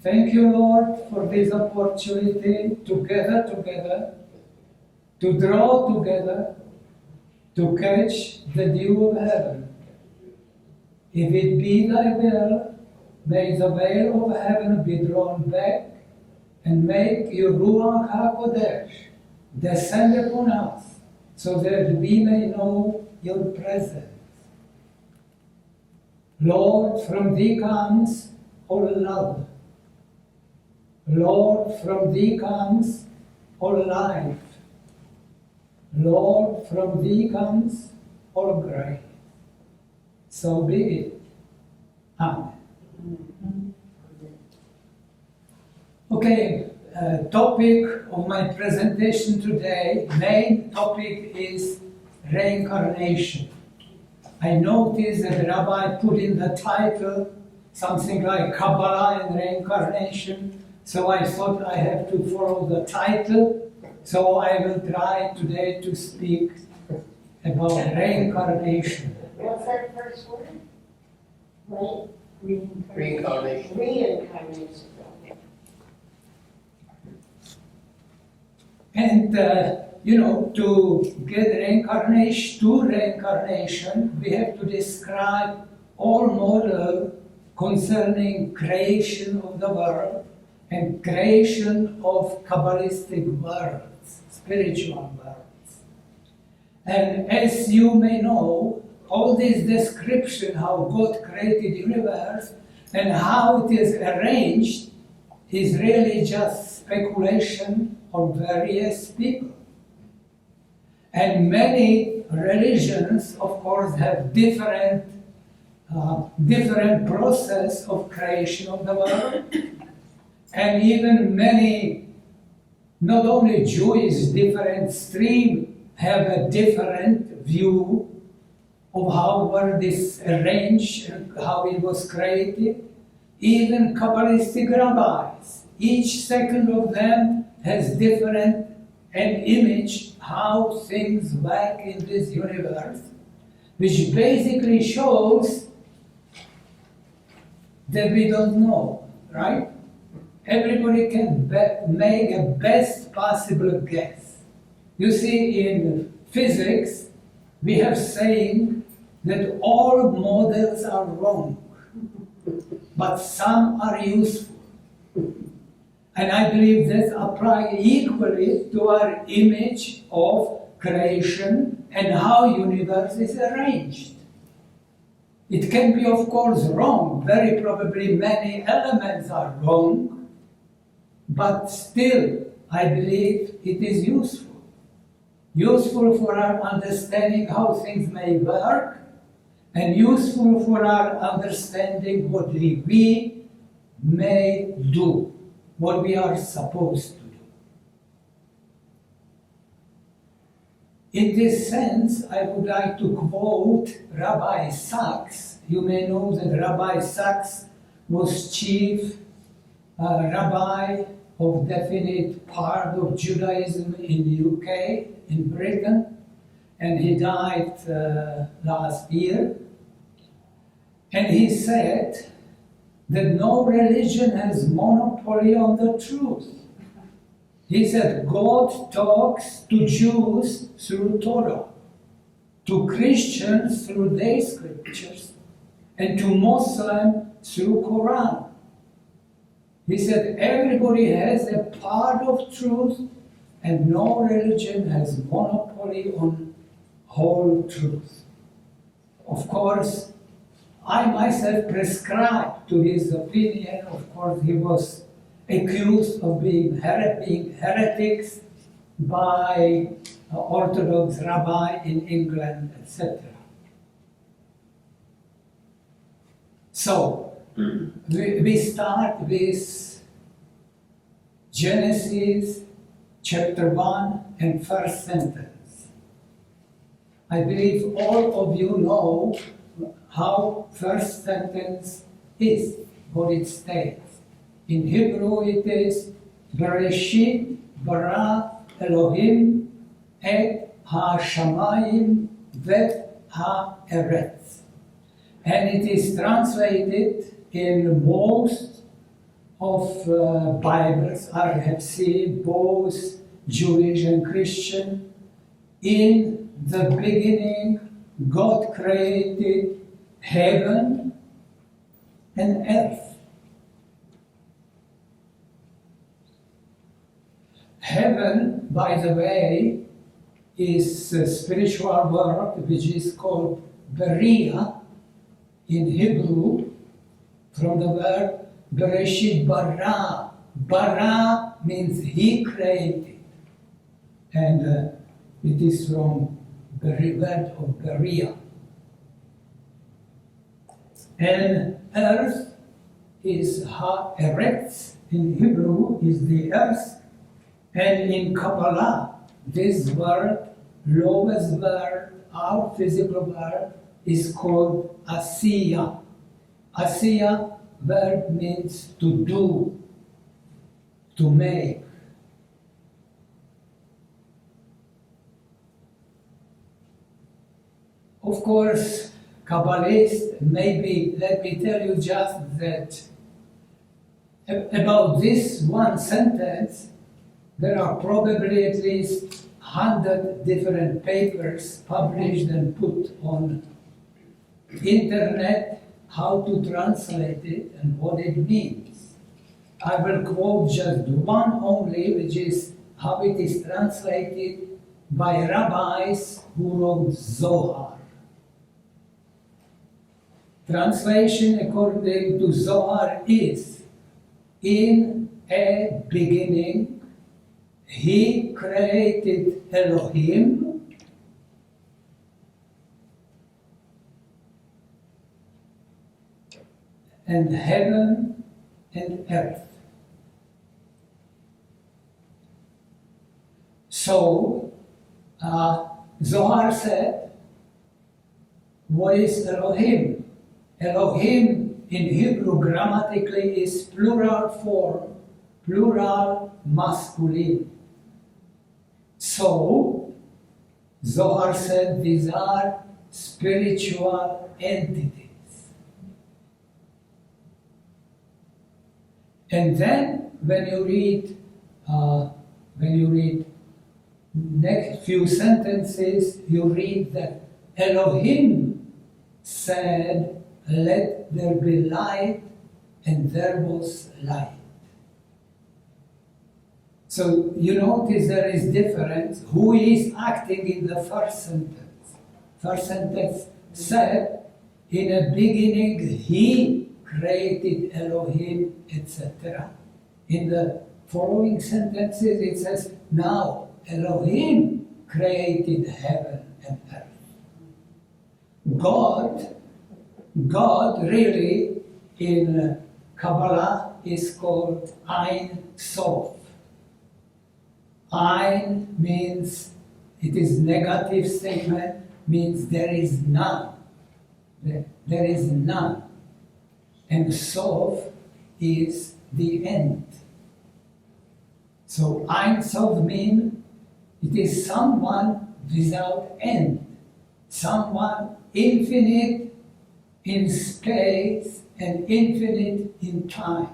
Thank you, Lord, for this opportunity to gather together, to draw together, to catch the dew of heaven. If it be thy will, may the veil of heaven be drawn back and make your Ruach HaKodesh descend upon us so that we may know your presence. Lord, from thee comes all love. Lord, from thee comes all life. Lord, from thee comes all grace. So be it. Amen. Okay, topic of my presentation today, main topic is reincarnation. I noticed that the rabbi put in the title something like Kabbalah and Reincarnation, so I thought I have to follow the title, so I will try today to speak about reincarnation. What's that first word? Reincarnation. Reincarnation. And, to get reincarnation, we have to describe all model concerning creation of the world and creation of Kabbalistic worlds, spiritual worlds. And as you may know, all this description how God created universe and how it is arranged is really just speculation on various people. And many religions, of course, have different process of creation of the world. And even many, not only Jewish, different stream have a different view of how the world is arranged and how it was created. Even Kabbalistic rabbis, each second of them has different an image how things work in this universe, which basically shows that we don't know, right? Everybody can make a best possible guess. You see, in physics, we have saying that all models are wrong, but some are useful. And I believe that applies equally to our image of creation and how universe is arranged. It can be, of course, wrong. Very probably many elements are wrong, but still, I believe it is useful. Useful for our understanding how things may work, and useful for our understanding what we may do, what we are supposed to do. In this sense, I would like to quote Rabbi Sachs. You may know that Rabbi Sachs was chief rabbi of definite part of Judaism in the UK, in Britain, and he died last year. And he said that no religion has monopoly on the truth. He said God talks to Jews through Torah, to Christians through their scriptures, and to Muslims through Quran. He said everybody has a part of truth, and no religion has monopoly on whole truth. Of course, I myself prescribe to his opinion. Of course, he was accused of being heretics by Orthodox rabbi in England, etc. So, we start with Genesis chapter 1 and first sentence. I believe all of you know how first sentence is, what it states. In Hebrew it is Bereshit bara Elohim et ha-shamayim vet ha-eretz. And it is translated in most of Bibles I have seen, both Jewish and Christian. In the beginning, God created heaven and earth. Heaven, by the way, is a spiritual word which is called Beria in Hebrew, from the word Bereshit bara. Bara means he created, and it is from the word of Beria. And earth is eretz in Hebrew is the earth, and in Kabbalah this word, lowest word, our physical word, is called asiya. Asiya word means to do, to make. Of course, Kabbalists, maybe let me tell you just that about this one sentence, there are probably at least 100 different papers published and put on internet, how to translate it and what it means. I will quote just one only, which is how it is translated by rabbis who wrote Zohar. Translation according to Zohar is, in a beginning, he created Elohim, and heaven and earth. So, Zohar said, what is Elohim? Elohim in Hebrew grammatically is plural form, plural masculine. So, Zohar said these are spiritual entities. And then when you read next few sentences, you read that Elohim said, let there be light, and there was light. So you notice there is difference. Who is acting in the first sentence? First sentence said, in a beginning he created Elohim, etc. In the following sentences it says, now Elohim created heaven and earth. God really in Kabbalah is called Ein Sof. Ein means, it is negative statement, means there is none. There is none. And Sof is the end. So Ein Sof means it is someone without end. Someone infinite in space and infinite in time.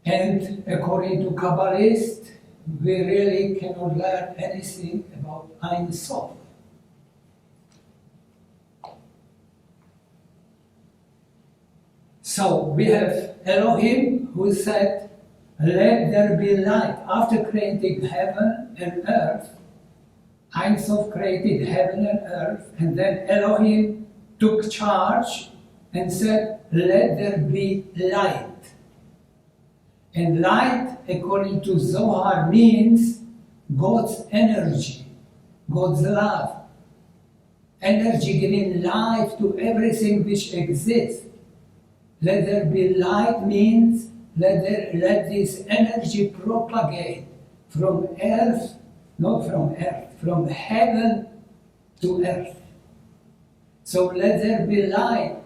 And according to Kabbalists, we really cannot learn anything about Ein Sof. So we have Elohim who said, let there be light. After creating heaven and earth, Ein Sof created heaven and earth, and then Elohim took charge and said, let there be light. And light, according to Zohar, means God's energy, God's love. Energy giving life to everything which exists. Let there be light means let this energy propagate from earth, not from earth, from heaven to earth. So let there be light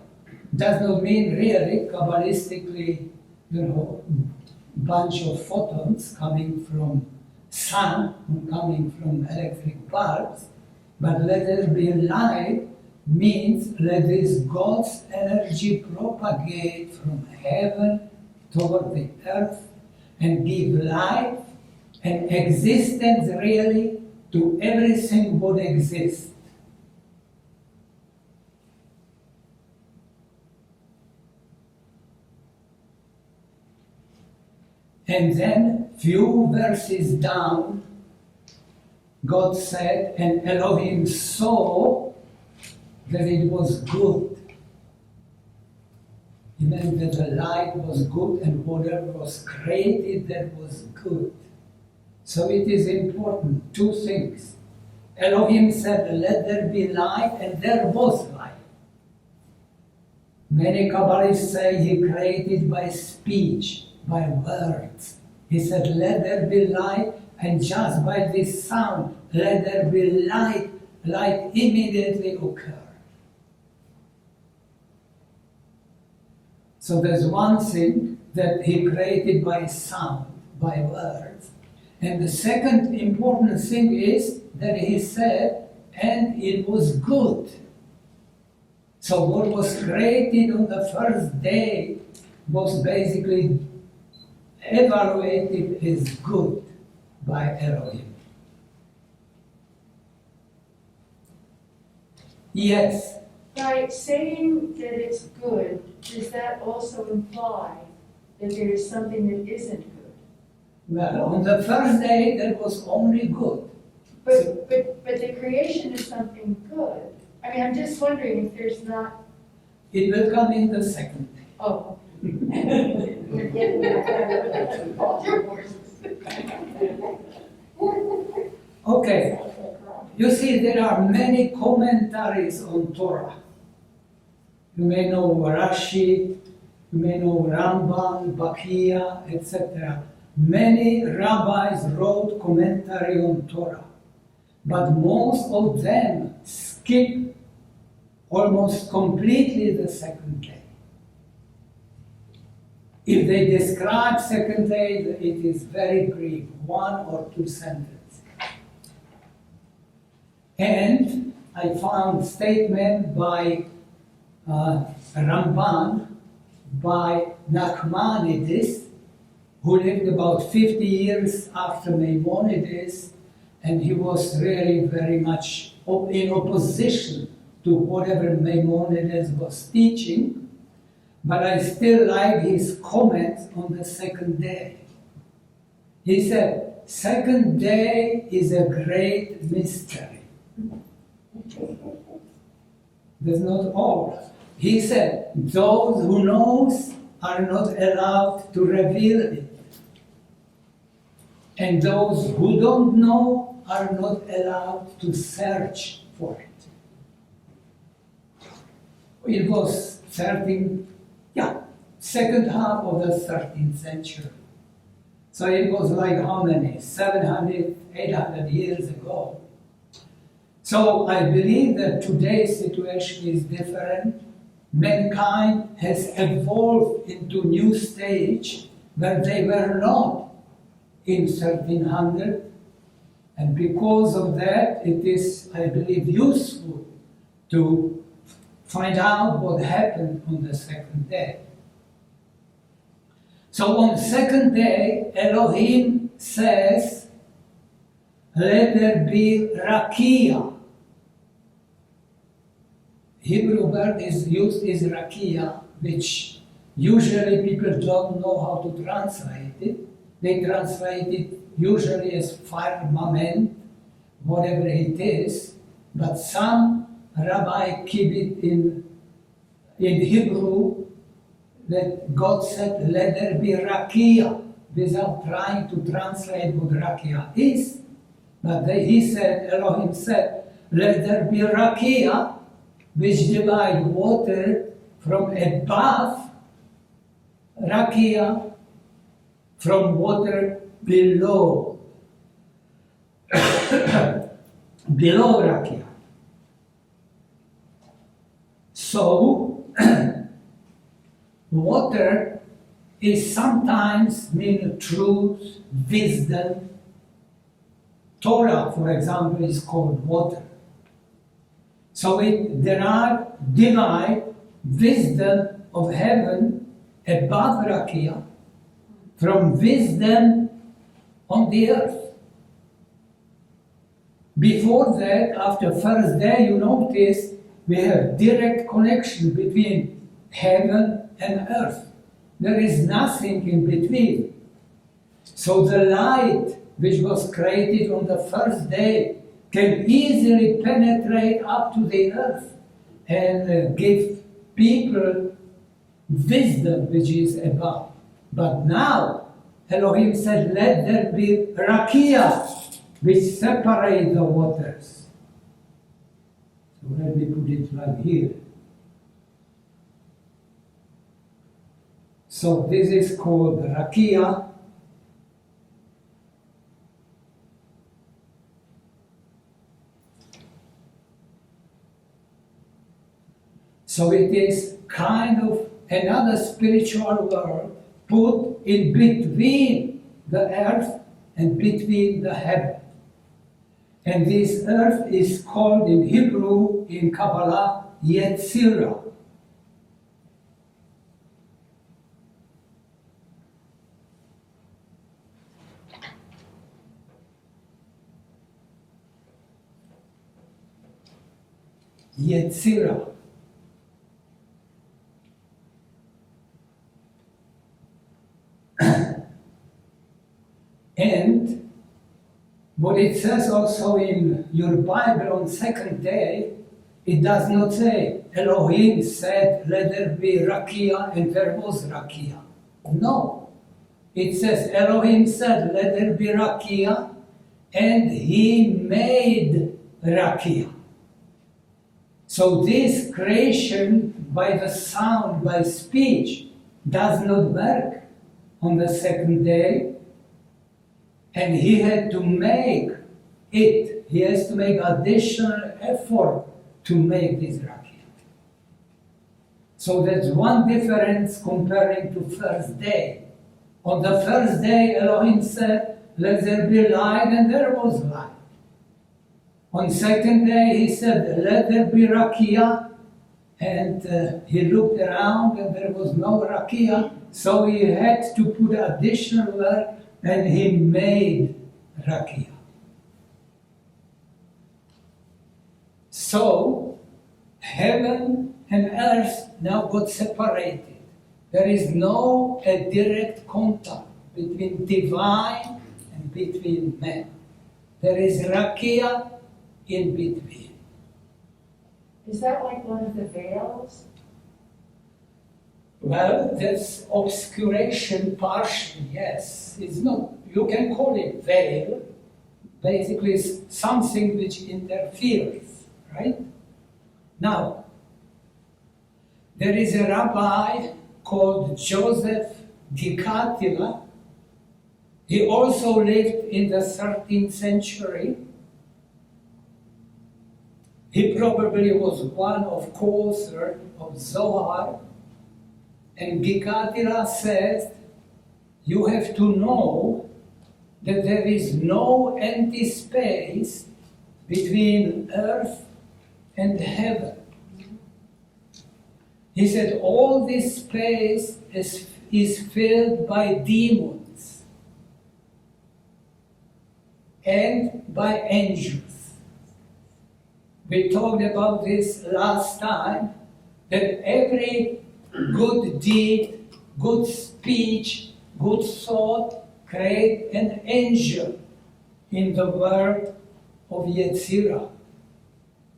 does not mean really, Kabbalistically, bunch of photons coming from sun, coming from electric bulbs, but let there be light means let this God's energy propagate from heaven toward the earth and give life and existence really to everything what exists. And then, few verses down, God said, and Elohim saw that it was good. It meant that the light was good and whatever was created that was good. So it is important, two things. Elohim said, let there be light, and there was light. Many Kabbalists say he created by speech, by words. He said, let there be light, and just by this sound, let there be light. Light immediately occurred. So there's one thing that he created by sound, by words. And the second important thing is that he said, and it was good. So what was created on the first day was basically evaluated as good by Elohim. Yes. By saying that it's good, does that also imply that there is something that isn't good? Well, on the first day there was only good. But the creation is something good. I mean, I'm just wondering if there's not. It will come in the second day. Oh. Okay. You see, there are many commentaries on Torah. You may know Rashi, you may know Ramban, Bakia, etc. Many rabbis wrote commentary on Torah, but most of them skip almost completely the second day. If they describe second day, it is very brief, 1 or 2 sentences. And I found statement by Ramban, by Nachmanides, who lived about 50 years after Maimonides, and he was really very much in opposition to whatever Maimonides was teaching, but I still like his comments on the second day. He said, second day is a great mystery. That's not all. He said, those who knows are not allowed to reveal it. And those who don't know are not allowed to search for it. It was second half of the 13th century. So it was like how many? 700, 800 years ago. So I believe that today's situation is different. Mankind has evolved into a new stage where they were not in 1300. And because of that, it is, I believe, useful to find out what happened on the second day. So on the second day, Elohim says, let there be rakia. Hebrew word is used is rakia, which usually people don't know how to translate it. They translate it usually as firmament, whatever it is, but some rabbi keep it in Hebrew that God said, let there be rakia, without trying to translate what rakia is. But he said, Elohim said, let there be rakia, which divide water from above, rakia from water below, below rakia. So, water is sometimes mean truth, wisdom. Torah, for example, is called water. So there are divine wisdom of heaven above Rakia from wisdom on the earth. Before that, after first day, you notice we have direct connection between heaven and earth. There is nothing in between. So the light which was created on the first day can easily penetrate up to the earth and give people wisdom which is above. But now, Elohim said, let there be rakia, which separate the waters. So let me put it like here. So this is called rakia. So it is kind of another spiritual world put in between the earth and between the heaven. And this earth is called in Hebrew, in Kabbalah, Yetzirah. Yetzirah. And what it says also in your Bible on second day, it does not say Elohim said, let there be rakia, and there was rakia. No. It says Elohim said, let there be rakia, and he made rakia. So this creation by the sound, by speech, does not work on the second day. And he had to make it. He has to make additional effort to make this rakia. So that's one difference comparing to first day. On the first day, Elohim said, let there be light, and there was light. On second day, he said, let there be rakia, and he looked around, and there was no rakia, so he had to put additional work, and he made rakia. So, heaven and earth now got separated. There is no direct contact between divine and between man. There is rakia in between. Is that like one of the veils? Well, that's obscuration partially, yes. It's not, you can call it veil. Basically, it's something which interferes, right? Now, there is a rabbi called Joseph Gikatila. He also lived in the 13th century. He probably was one of co-authors of Zohar. And Gikatila says, you have to know that there is no empty space between earth and heaven. He said all this space is filled by demons and by angels. We talked about this last time, that every good deed, good speech, good thought create an angel in the world of Yetzirah.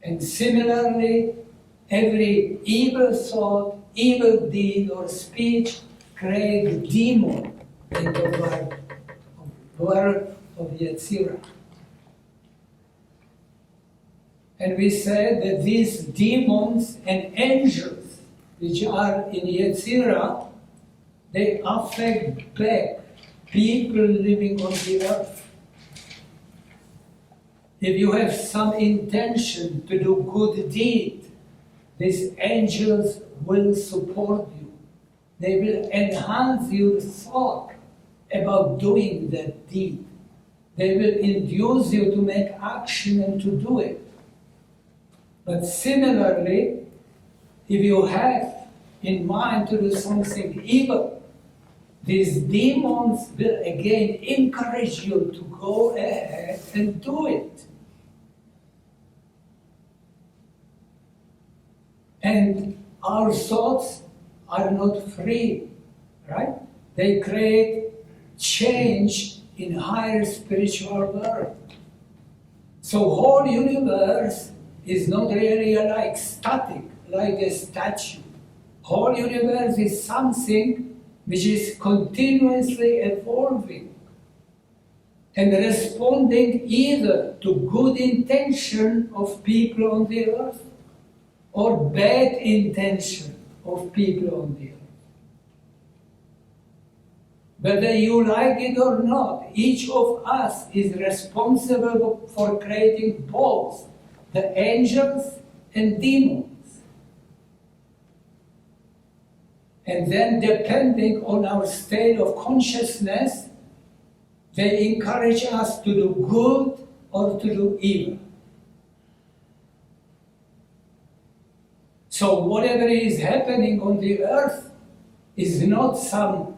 And similarly, every evil thought, evil deed or speech create a demon in the world of Yetzirah. And we said that these demons and angels which are in Yetzirah, they affect back people living on the earth. If you have some intention to do good deed, these angels will support you. They will enhance your thought about doing that deed. They will induce you to make action and to do it. But similarly, if you have in mind to do something evil, these demons will again encourage you to go ahead and do it. And our thoughts are not free, right? They create change in higher spiritual world. So whole universe is not really like static, like a statue. Whole universe is something which is continuously evolving and responding either to good intention of people on the earth or bad intention of people on the earth. Whether you like it or not, each of us is responsible for creating both the angels and demons. And then depending on our state of consciousness, they encourage us to do good or to do evil. So whatever is happening on the earth is not some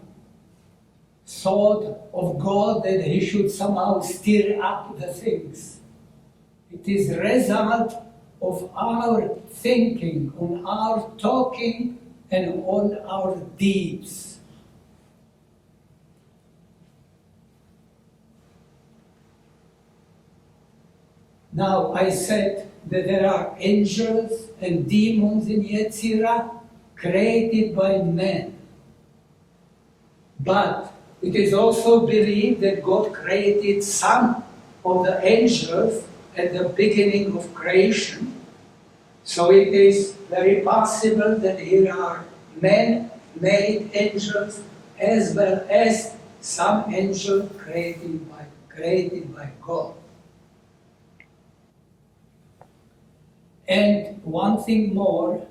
thought of God that He should somehow stir up the things. It is a result of our thinking, on our talking, and on our deeds. Now, I said that there are angels and demons in Yetzirah created by man. But it is also believed that God created some of the angels at the beginning of creation. So it is very possible that here are man-made angels as well as some angels created by God. And one thing more,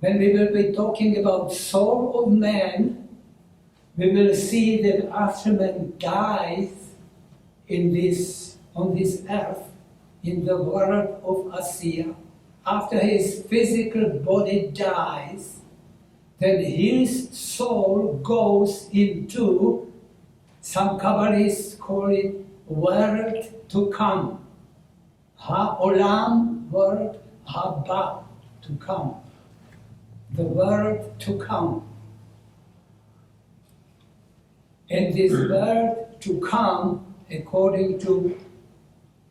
when we will be talking about soul of man, we will see that after man dies on this earth, in the world of Asiya, after his physical body dies, then his soul goes into, some Kabbalists call it, world to come. Ha'olam, world, haba, to come. The world to come. And this world to come, according to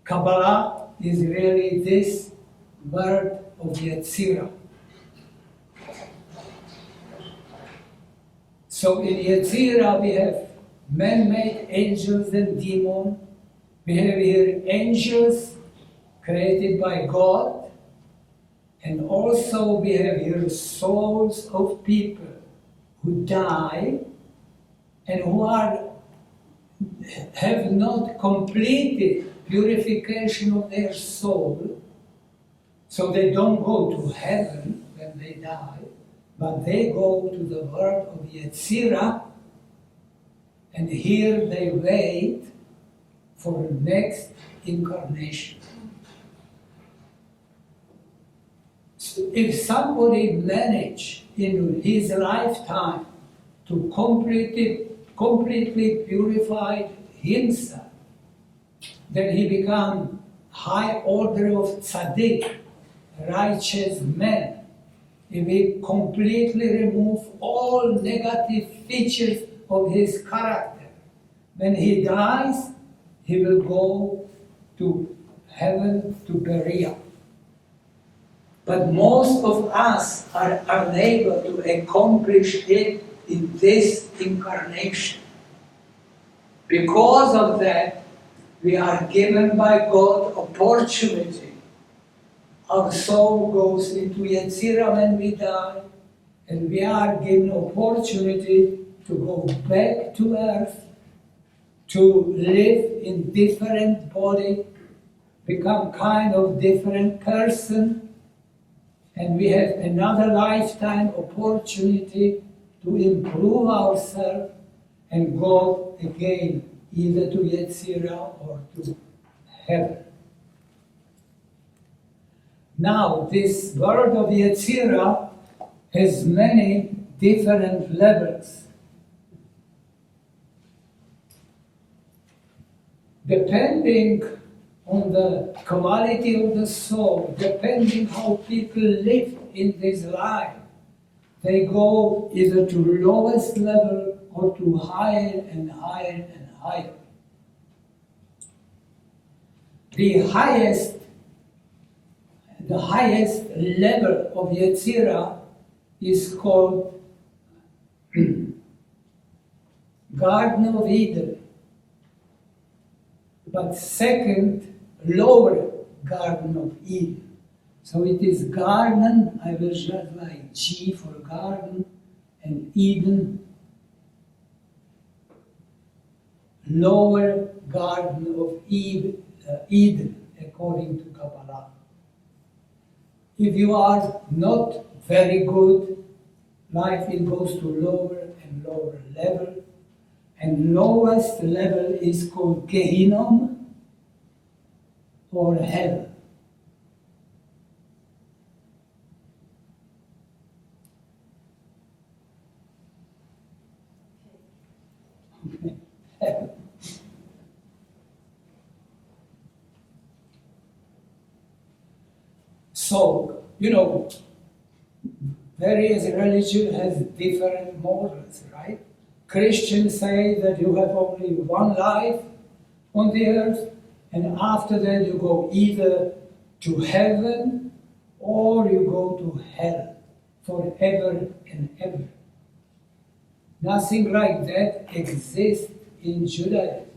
Kabbalah, is really this word of Yetzirah. So in Yetzirah we have man-made angels and demons. We have here angels created by God, and also we have here souls of people who die and who have not completed purification of their soul, so they don't go to heaven when they die, but they go to the world of Yetzirah, and here they wait for the next incarnation. So if somebody managed in his lifetime to completely purify himself, then he become high order of tzaddik, righteous man. If he completely remove all negative features of his character, when he dies, he will go to heaven, to Berea. But most of us are unable to accomplish it in this incarnation. Because of that, we are given by God opportunity. Our soul goes into Yetzirah when we die, and we are given opportunity to go back to earth, to live in different body, become kind of different person, and we have another lifetime opportunity to improve ourselves and go again either to Yetzirah or to heaven. Now, this world of Yetzirah has many different levels. Depending on the quality of the soul, depending how people live in this life, they go either to lowest level or to higher and higher and higher. The highest level of Yetzirah is called Garden of Eden. But second, lower Garden of Eden. So it is garden, I will just like G for garden, and Eden, lower Garden of Eden, according to Kabbalah. If you are not very good, life it goes to lower and lower level, and lowest level is called Gehinnom or hell. So, various religions has different morals, right? Christians say that you have only one life on the earth, and after that you go either to heaven or you go to hell forever and ever. Nothing like that exists in Judaism.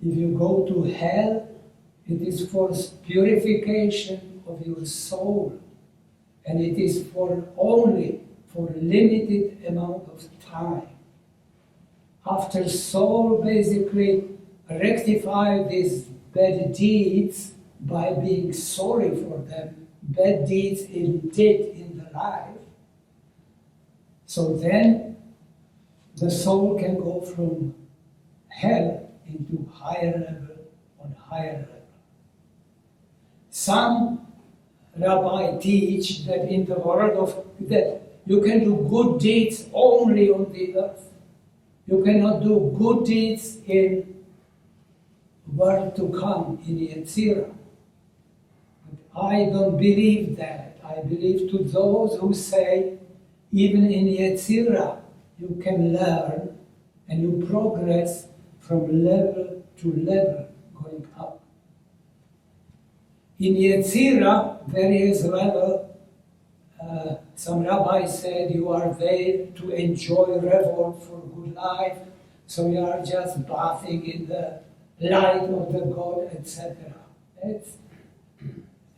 If you go to hell, it is for purification of your soul, and it is only for a limited amount of time. After soul basically rectify these bad deeds by being sorry for them, bad deeds it did in the life, so then the soul can go from hell into higher level on higher level. Some rabbis teach that in the world that you can do good deeds only on the earth. You cannot do good deeds in world to come, in Yetzirah. But I don't believe that. I believe to those who say, even in Yetzirah, you can learn and you progress from level to level going up. In Yetzirah, various levels, some rabbis said you are there to enjoy revolt for good life, so you are just bathing in the light of the God, etc. That's,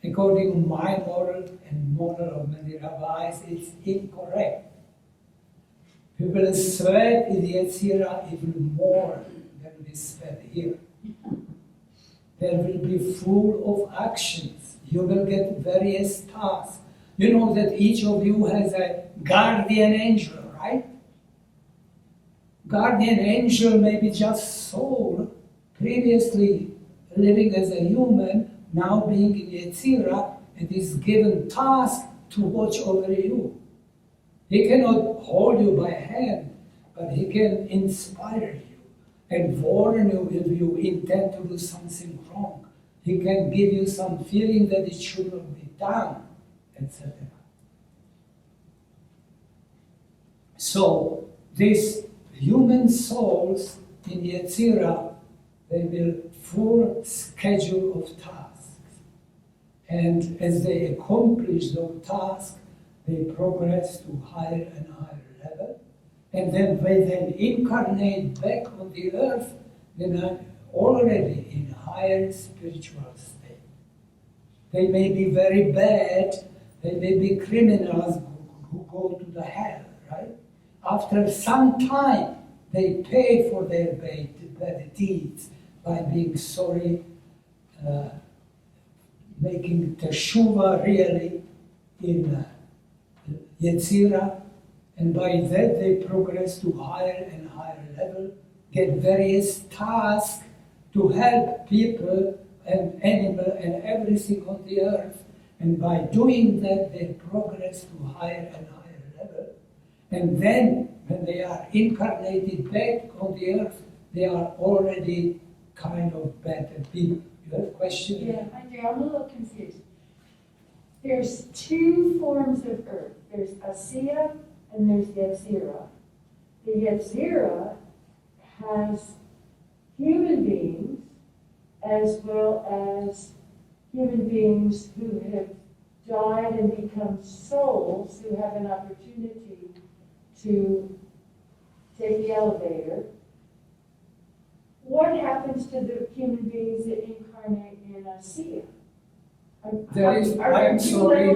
according to my moral and moral of many rabbis, it's incorrect. People sweat in Yetzirah even more than we sweat here. There will be full of actions. You will get various tasks. You know that each of you has a guardian angel, right? Guardian angel may be just soul, previously living as a human, now being in Yetzirah, and is given task to watch over you. He cannot hold you by hand, but he can inspire you and warn you if you intend to do something wrong. He can give you some feeling that it should not be done, etc. So, these human souls in Yetzirah, they will full schedule of tasks. And as they accomplish those tasks, they progress to higher and higher level. And then when they incarnate back on the earth, they are already in higher spiritual state. They may be very bad, they may be criminals who go to the hell, right? After some time, they pay for their bad deeds by being sorry, making teshuvah really in Yetzirah, and by that they progress to higher and higher level, get various tasks to help people and animal and everything on the earth, And by doing that, they progress to higher and higher level. And then, when they are incarnated back on the earth, they are already kind of better people. You have a question? Yeah, I do. I'm a little confused. There's two forms of earth. There's Asiya and there's Yetzirah. The Yetzirah has human beings as well as human beings who have died and become souls who have an opportunity to take the elevator. What happens to the human beings that incarnate in Asiya? I'm sorry,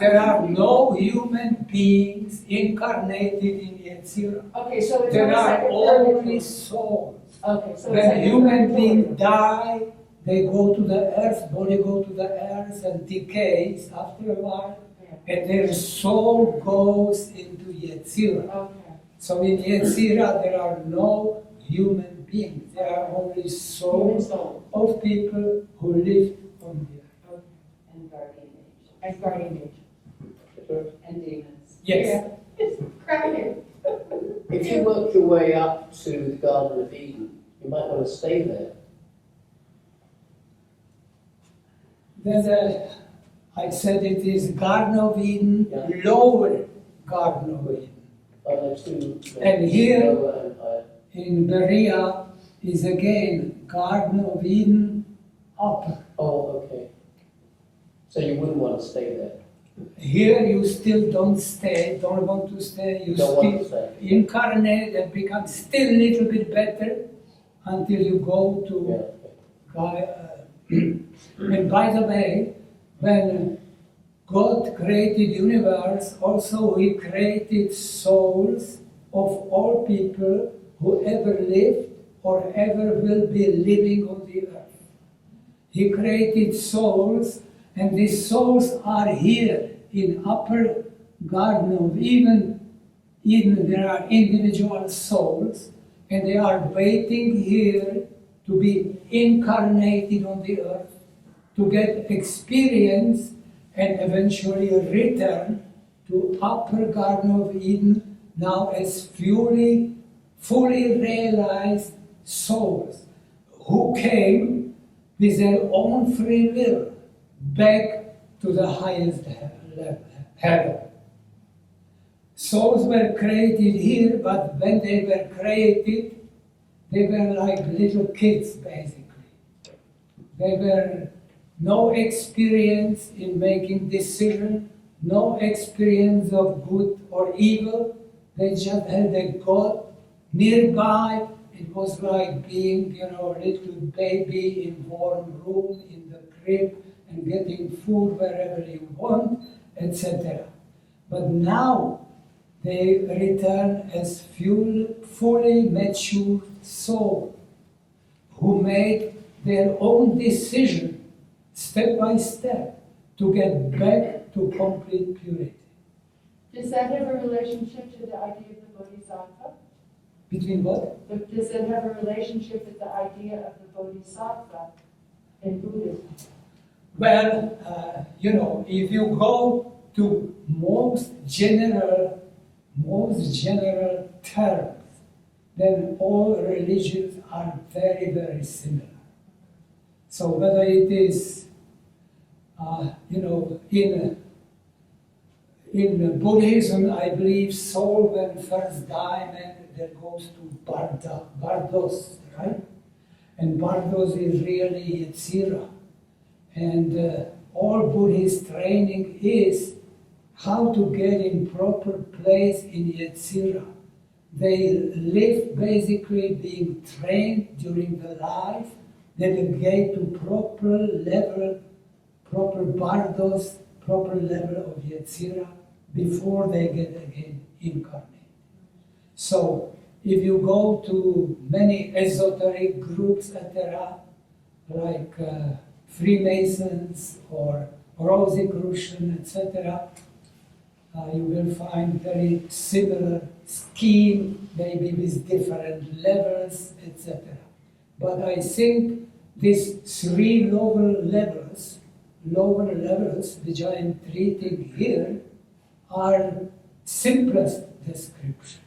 there are no human beings incarnated in Yetzirah. Okay, so it's There almost like are a only purgatory. souls. Okay, so it's When like a human purgatory. beings die, they go to the earth, body go to the earth and decays after a while, Yeah. and their soul goes into Yetzirah. Okay, So in Yetzirah there are no human beings, there are only human souls soul. of people who live on the earth. Okay. And guardian angel. And guardian angel. And demons. Yes. Yeah, it's crowded. If you work your way up to the Garden of Eden, you might want to stay there. I said it is Garden of Eden, Yeah. lower Garden of Eden. Are there two? And here- Lower and higher. In Berea is again Garden of Eden, upper. Oh, okay. So you wouldn't want to stay there. Here you still don't want to stay, you Don't want to still stay. incarnate and become still a little bit better until you go to Yeah. And by the way, when God created universe, also He created souls of all people who ever lived or ever will be living on the earth. He created souls, and these souls are here in upper Garden of Eden. There are individual souls, and they are waiting here to be incarnated on the earth, to get experience and eventually return to upper Garden of Eden now as fully realized souls who came with their own free will back to the highest heaven. Souls were created here, but when they were created, they were like little kids, basically. They were no experience in making decisions, no experience of good or evil. They just had a God nearby. It was like being, a little baby in warm room in the crib and getting food wherever you want, etc. But now they return as fully mature souls who made their own decision step by step to get back to complete purity. Does that have a relationship to the idea of the Bodhisattva? Between what? Does it have a relationship with the idea of the Bodhisattva in Buddhism? Well, if you go to most general terms, then all religions are very, very similar. So whether it is, in Buddhism, I believe soul when first die, then that goes to Bardos, right? And Bardos is really Yetzirah. And all Buddhist training is how to get in proper place in Yetzirah. They live basically being trained during the life, then they get to proper level, proper Bardos, proper level of Yetzirah before they get again incarnated. So if you go to many esoteric groups, etc., like Freemasons or Rosicrucian, etc., you will find very similar scheme, maybe with different levels, etc. But I think these three lower levels lower levels, which I am treating here, are simplest description.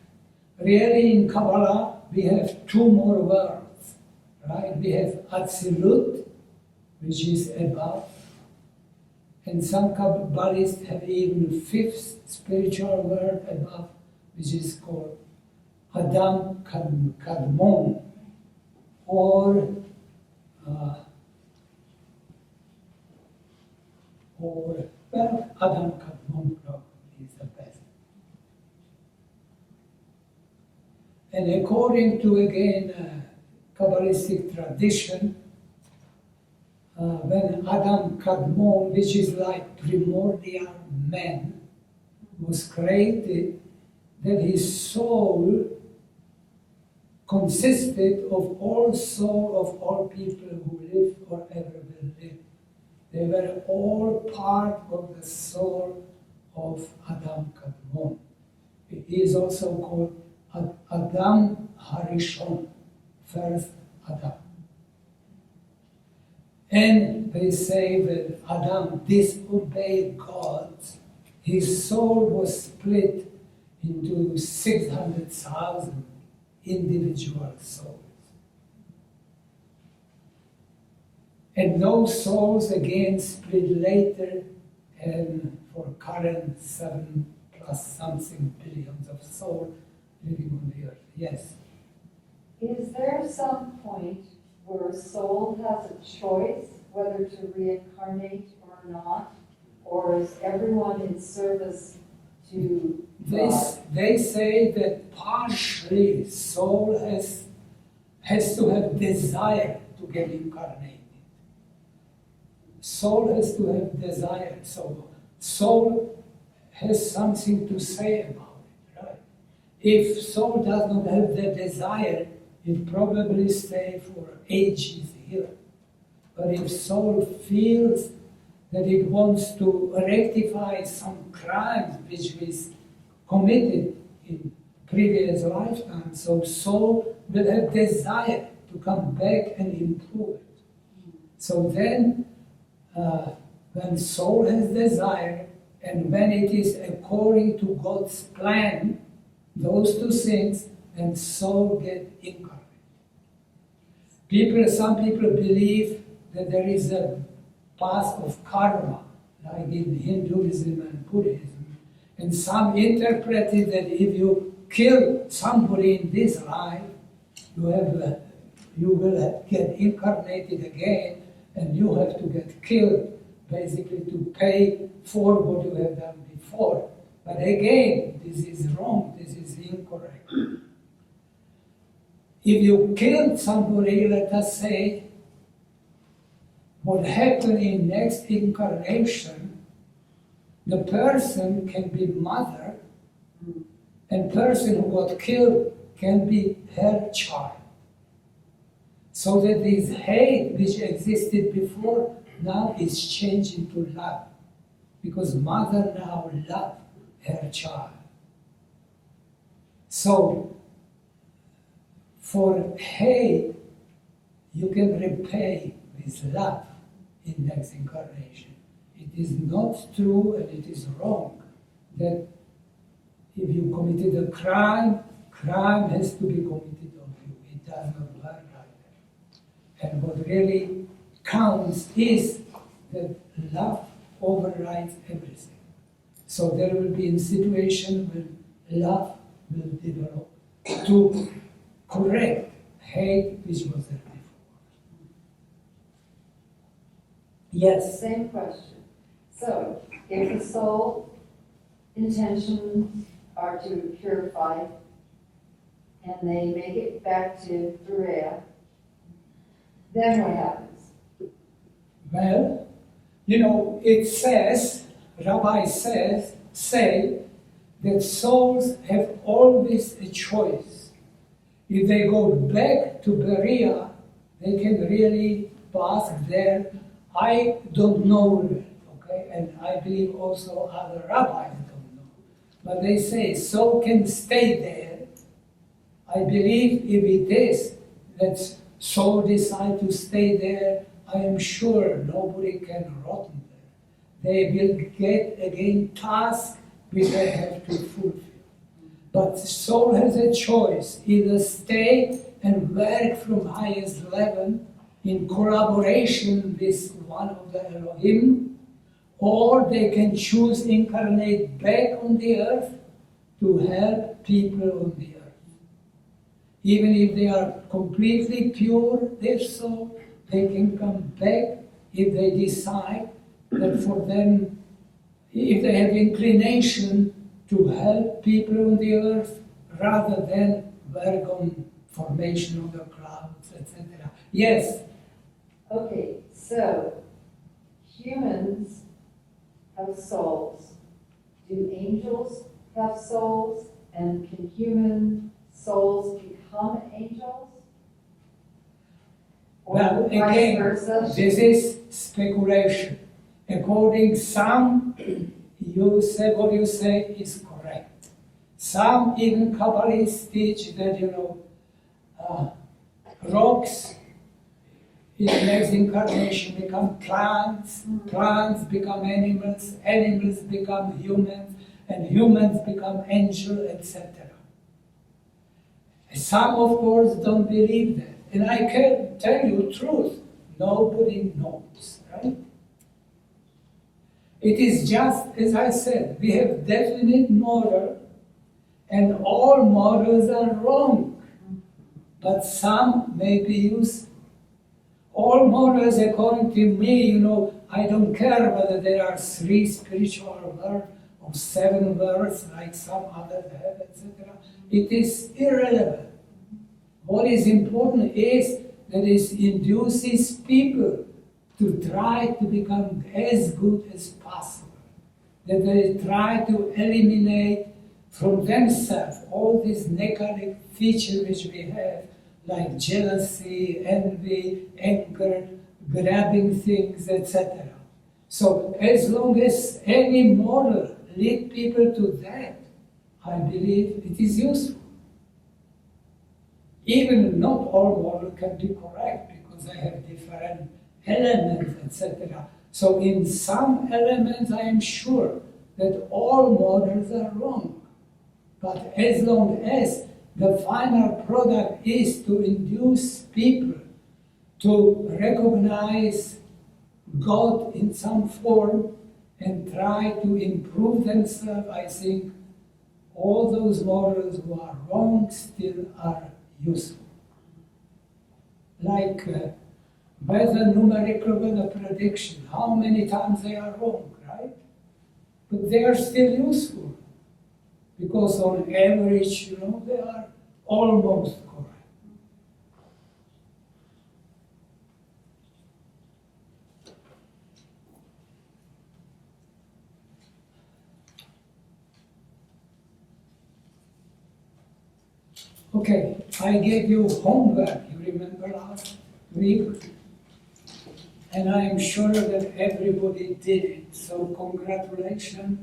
Really, in Kabbalah, we have two more words, right? We have Absolute, which is above, and some Kabbalists have even a fifth spiritual word above, which is called Adam Kadmon, or Adam Kadmon probably is the best. And according to, again, Kabbalistic tradition, when Adam Kadmon, which is like primordial man, was created, that his soul consisted of all soul of all people who live or ever will live. They were all part of the soul of Adam Kadmon. He is also called Adam Harishon, first Adam. And they say that Adam disobeyed God. His soul was split into 600,000 individual souls. And those souls again split later, and for current 7 plus something billions of souls living on the earth. Yes? Is there some point where a soul has a choice whether to reincarnate or not? Or is everyone in service to God? They say that partially soul has to have desire to get incarnated. Soul has to have desire. So soul has something to say about it, right? If soul does not have the desire, it probably stay for ages here. But if soul feels that it wants to rectify some crimes which was committed in previous lifetime, so soul will have desire to come back and improve it. So then, when soul has desire, and when it is according to God's plan, those two things, then soul get incarnated. Some people believe that there is a path of karma, like in Hinduism and Buddhism. And some interpreted that if you kill somebody in this life, you will get incarnated again, and you have to get killed, basically to pay for what you have done before. But again, this is wrong, this is incorrect. If you killed somebody, let us say, what happened in next incarnation, the person can be mother, and person who got killed can be her child. So that this hate which existed before now is changed into love, because mother now loves her child. So for hate, you can repay with love in next incarnation. It is not true and it is wrong that if you committed a crime, crime has to be committed on you. It does not work like that. And what really counts is that love overrides everything. So there will be a situation when love will develop to correct hate which was there before. Yes? Same question. So, if the soul intentions are to purify, and they make it back to Berea, then what happens? Well, it says, rabbis say that souls have always a choice. If they go back to Berea, they can really pass there. I don't know that, okay? And I believe also other rabbis don't know. But they say soul can stay there. I believe if it is that soul decide to stay there, I am sure nobody can rotten them. they will get again tasks which they have to fulfill. But the soul has a choice, either stay and work from highest level in collaboration with one of the Elohim, or they can choose incarnate back on the earth to help people on the earth. Even if they are completely pure, their soul, they can come back if they decide that for them, if they have inclination to help people on the earth rather than work on formation of the clouds, etc. Yes, Okay, so humans have souls. Do angels have souls? And can human souls become angels? Or well, vice again, versa? this is speculation. According some, you say what you say is correct. Some even Kabbalists teach that, rocks in the next incarnation become plants, plants become animals, animals become humans, and humans become angels, etc. Some, of course, don't believe that. And I can tell you truth, nobody knows, right? It is just, as I said, we have definite moral, and all morals are wrong, but some may be useful. All morals, according to me, I don't care whether there are 3 spiritual worlds or 7 worlds like some others have, etc. It is irrelevant. What is important is that it induces people to try to become as good as possible. That they try to eliminate from themselves all these negative features which we have, like jealousy, envy, anger, grabbing things, etc. So as long as any model lead people to that, I believe it is useful. Even not all models can be correct because they have different elements, etc. So in some elements I am sure that all models are wrong. But as long as the final product is to induce people to recognize God in some form and try to improve themselves, I think all those models who are wrong still are useful. Like weather, numerical weather prediction, how many times they are wrong, right? But they are still useful. Because on average, they are almost correct. Okay, I gave you homework, you remember last week? And I am sure that everybody did it, so congratulations.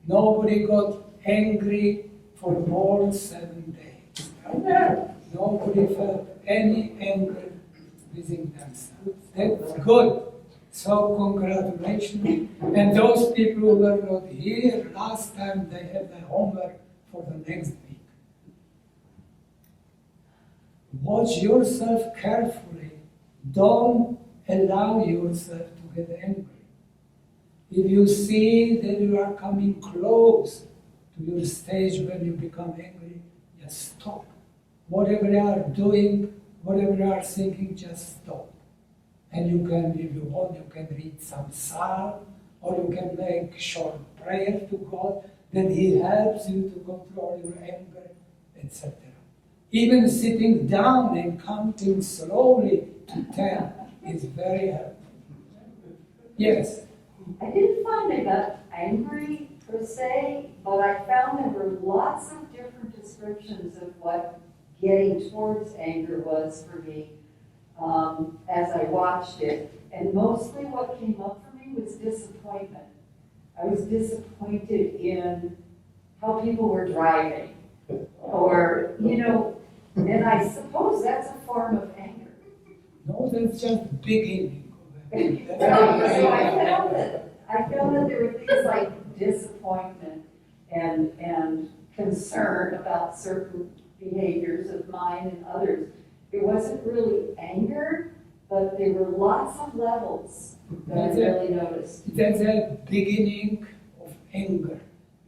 Nobody got angry for more 7 days. Right? Nobody felt any anger within themselves. That's good. So congratulations. And those people who were not here last time, they have their homework for the next week. Watch yourself carefully. Don't allow yourself to get angry. If you see that you are coming close to your stage when you become angry, just stop. Whatever you are doing, whatever you are thinking, just stop. And you can, if you want, you can read some psalm, or you can make short prayer to God, then He helps you to control your anger, etc. Even sitting down and counting slowly to 10 is very helpful. Yes? I didn't find I got angry per se, but I found there were lots of different descriptions of what getting towards anger was for me as I watched it. And mostly what came up for me was disappointment. I was disappointed in how people were driving. Or, and I suppose that's a form of anger. No, that's just beginning. So I I found that there were things like disappointment and concern about certain behaviors of mine and others. It wasn't really anger, but there were lots of levels that I really noticed. That's the beginning of anger.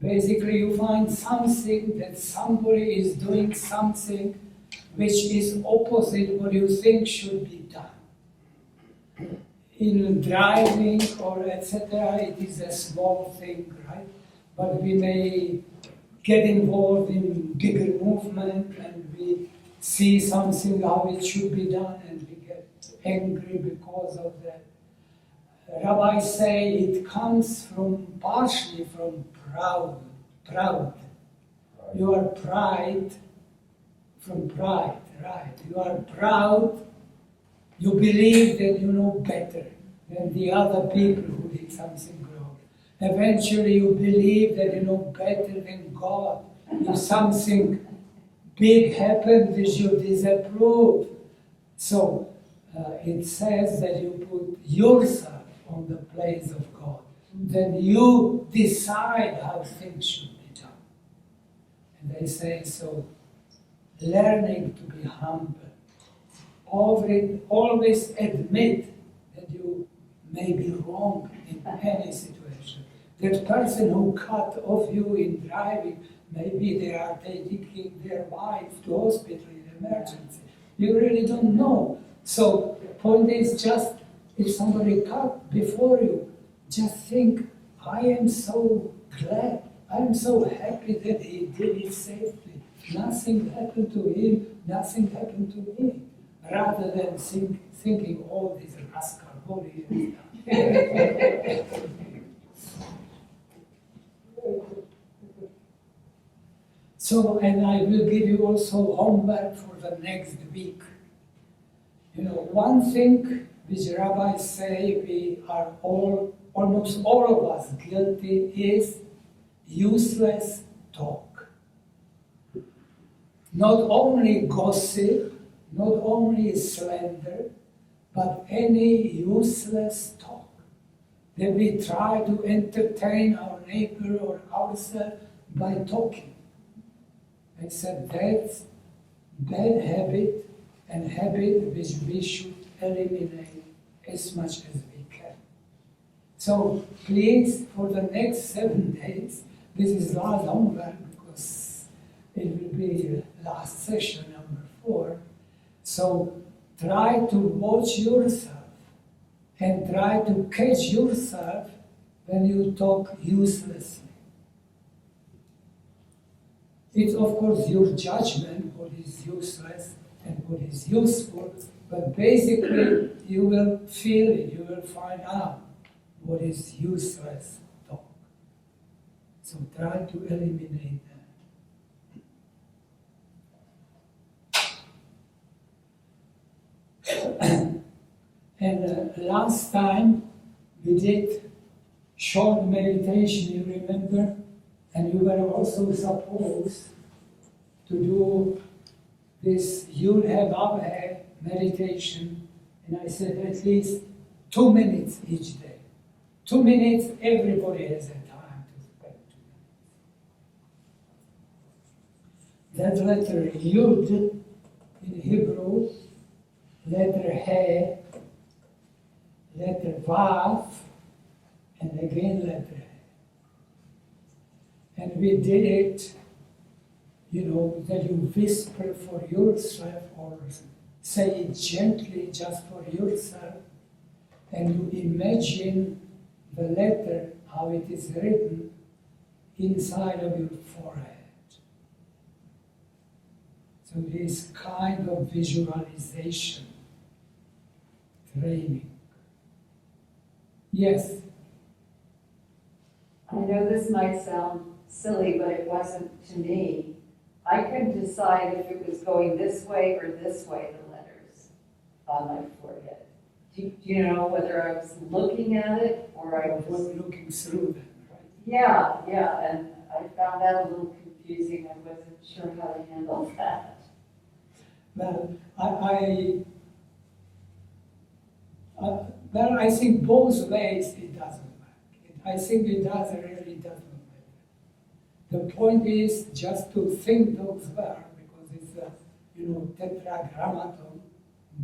Basically, you find something that somebody is doing something which is opposite what you think should be done. In driving or etc., it is a small thing, right? But we may get involved in bigger movement and we see something how it should be done and we get angry because of that. Rabbis say it comes partially from proud. Your pride, from pride, right? You are proud, you believe that you know better than the other people who did something wrong. Eventually you believe that you know better than God. If something big happened which you disapprove. So it says that you put yourself on the place of God. Then you decide how things should be done. And they say, so learning to be humble. Always admit that you may be wrong in any situation. That person who cut off you in driving, maybe they are taking their wife to hospital in emergency. You really don't know. So the point is just, if somebody cut before you, just think, I am so glad, I am so happy that he did it safely. Nothing happened to him, nothing happened to me. Rather than thinking, oh, this rascal, what he has done. So, and I will give you also homework for the next week. You know, one thing which rabbis say we are almost all of us guilty is useless talk. Not only gossip, not only slander, but any useless talk. That we try to entertain our neighbor or ourselves by talking. I said that's bad habit and habit which we should eliminate as much as we can. So please, for the next 7 days, this is last homework because it will be last session, number 4. So try to watch yourself and try to catch yourself when you talk uselessly. It's of course your judgment what is useless and what is useful, but basically you will feel it, you will find out what is useless talk. So try to eliminate that. And last time we did short meditation, you remember? And you were also supposed to do this Yud He meditation. And I said at least 2 minutes each day. 2 minutes, everybody has a time to spend 2 minutes. That letter Yud in Hebrew, letter He, letter Vav, and again letter He. And we did it, you know, that you whisper for yourself or say it gently just for yourself, and you imagine the letter, how it is written, inside of your forehead. So this kind of visualization training. Yes? I know this might sound silly, but it wasn't to me. I couldn't decide if it was going this way or this way, the letters on my forehead. Do you know whether I was looking at it or I was... looking through them, right? Yeah, and I found that a little confusing. I wasn't sure how to handle that. Well, I think both ways it doesn't work. It I think it does, really does not matter. The point is just to think those words, because it's the, tetragrammaton,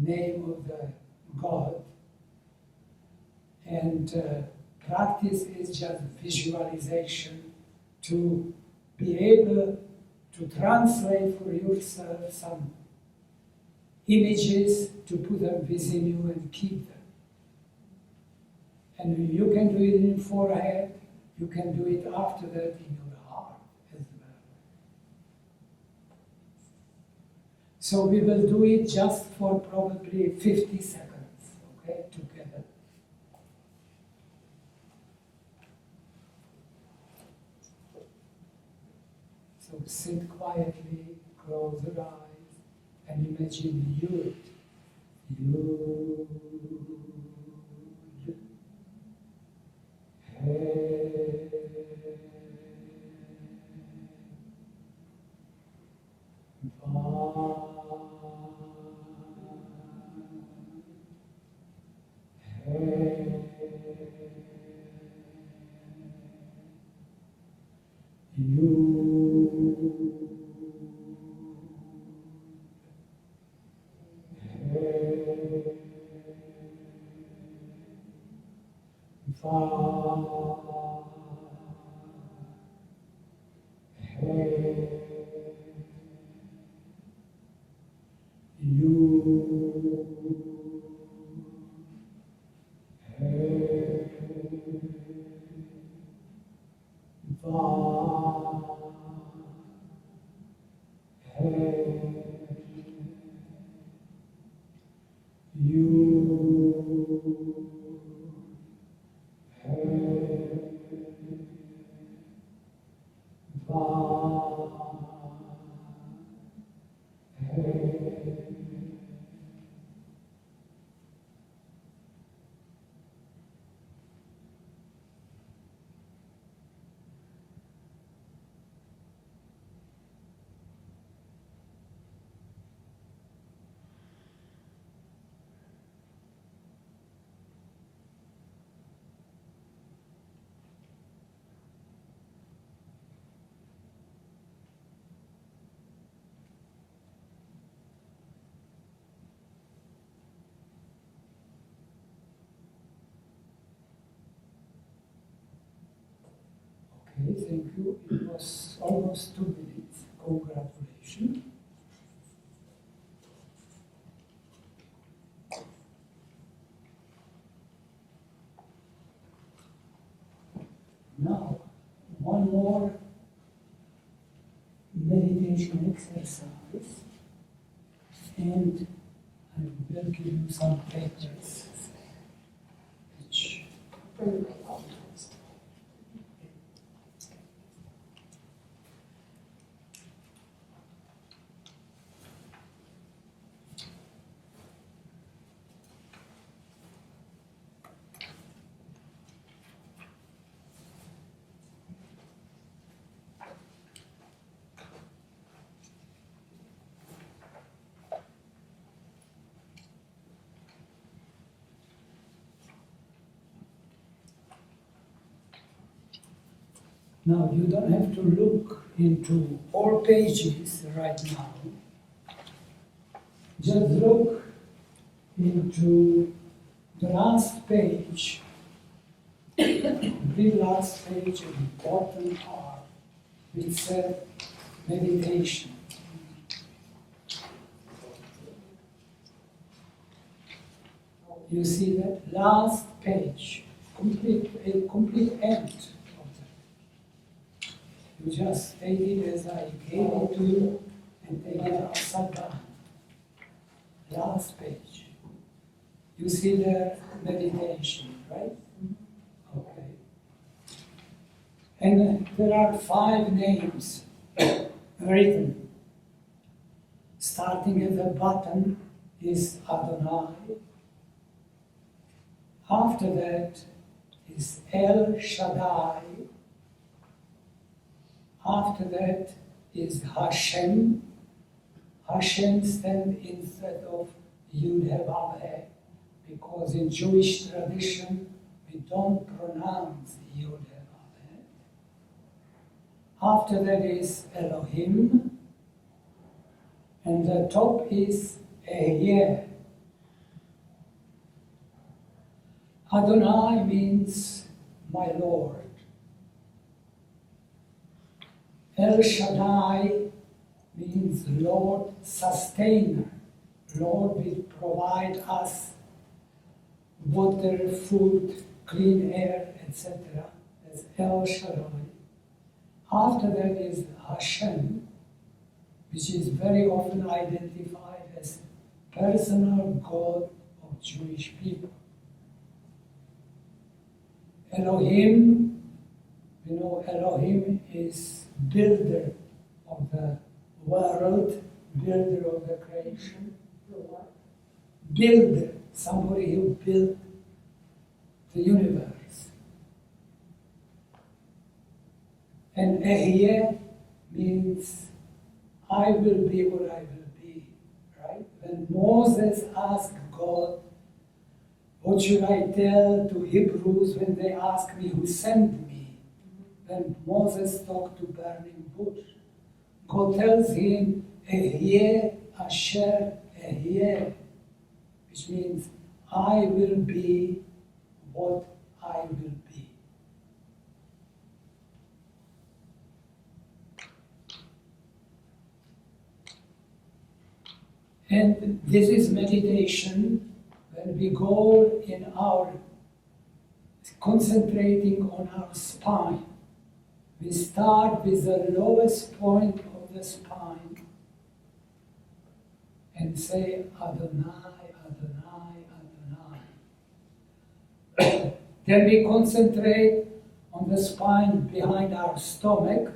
name of the God. And practice is just visualization to be able to translate for yourself some images, to put them within you and keep them. And you can do it in your forehead, you can do it after that in your heart as well. So we will do it just for probably 50 seconds, okay, together. So sit quietly, close your eyes, and imagine you. Okay, thank you. It was almost 2 minutes. Congratulations. Now, one more meditation exercise, and I will give you some papers. Which Now, you don't have to look into all pages right now. Just look into the last page, the last page of the bottom part, which said meditation. You see that last page, a complete end. You just take it as I gave it to you and take it upside down. Last page. You see the meditation, right? Okay. And there are 5 names written. Starting at the bottom is Adonai. After that is El Shaddai. After that is Hashem. Hashem stands instead of Yud He Vav He, because in Jewish tradition We don't pronounce Yod Aleph. After that is Elohim, and the top is Ehyeh. Adonai means my Lord. El Shaddai means Lord Sustainer. Lord will provide us water, food, clean air, etc. That's El Shaddai. After that is Hashem, which is very often identified as personal God of Jewish people. Elohim, we know Elohim is builder of the world, builder of the creation. Builder, somebody who built the universe. And Ehyeh means I will be what I will be, right? When Moses asked God, what should I tell to Hebrews when they ask me who sent me? When Moses talked to burning bush, God tells him, Ehyeh Asher Ehyeh, which means I will be what I will be. And this is meditation when we go in our concentrating on our spine. We start with the lowest point of the spine and say Adonai, Adonai, Adonai. Then we concentrate on the spine behind our stomach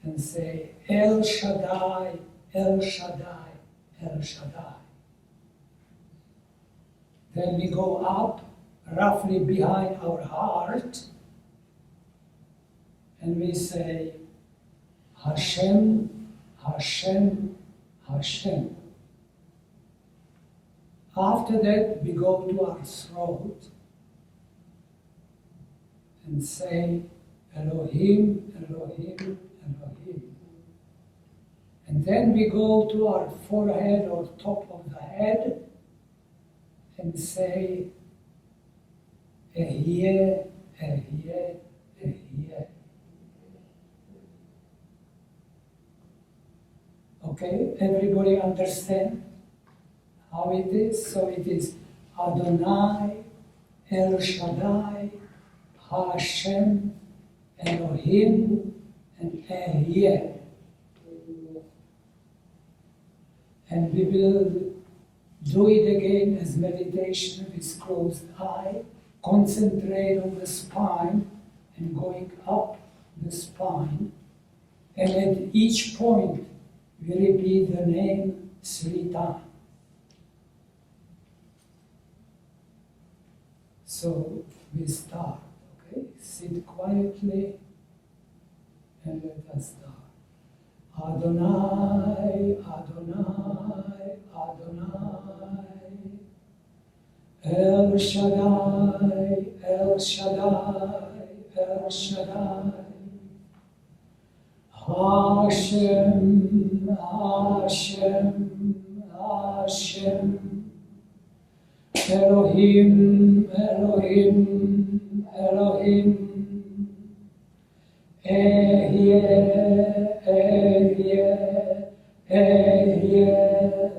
and say El Shaddai, El Shaddai, El Shaddai. Then we go up roughly behind our heart and we say Hashem, Hashem, Hashem. After that, we go to our throat and say Elohim, Elohim, Elohim. And then we go to our forehead or top of the head and say Ehyeh, Ehyeh, Ehyeh. Okay, everybody understand how it is? So it is Adonai, El Shaddai, Hashem, Elohim, and Ehyeh. And we will do it again as meditation with closed eye. Concentrate on the spine and going up the spine. And at each point, we repeat the name 3 times. So we start, okay? Sit quietly and let us start. Adonai, Adonai, Adonai. El Shaddai, El Shaddai, El Shaddai. Hashem, Hashem, Hashem. Elohim, Elohim, Elohim. Ehyeh, Ehyeh, Ehyeh.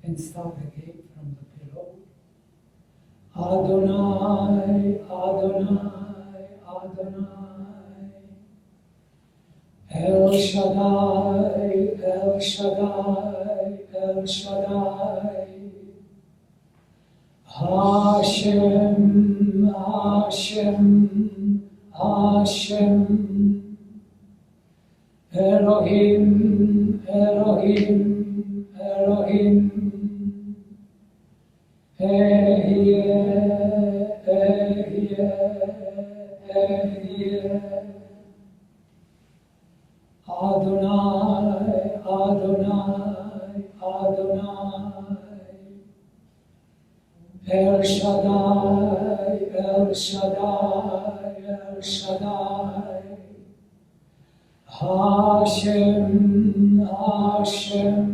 And start again from the below. Adonai, Adonai, Adonai. El Shaddai, El Shaddai, El Shaddai. Hashem, Hashem, Hashem. Elohim, Elohim, Elohim. Ehyeh, Ehyeh, Ehyeh. Adonai, Adonai, Adonai. El Shaddai, El Shaddai, El Shaddai. Hashem, Hashem,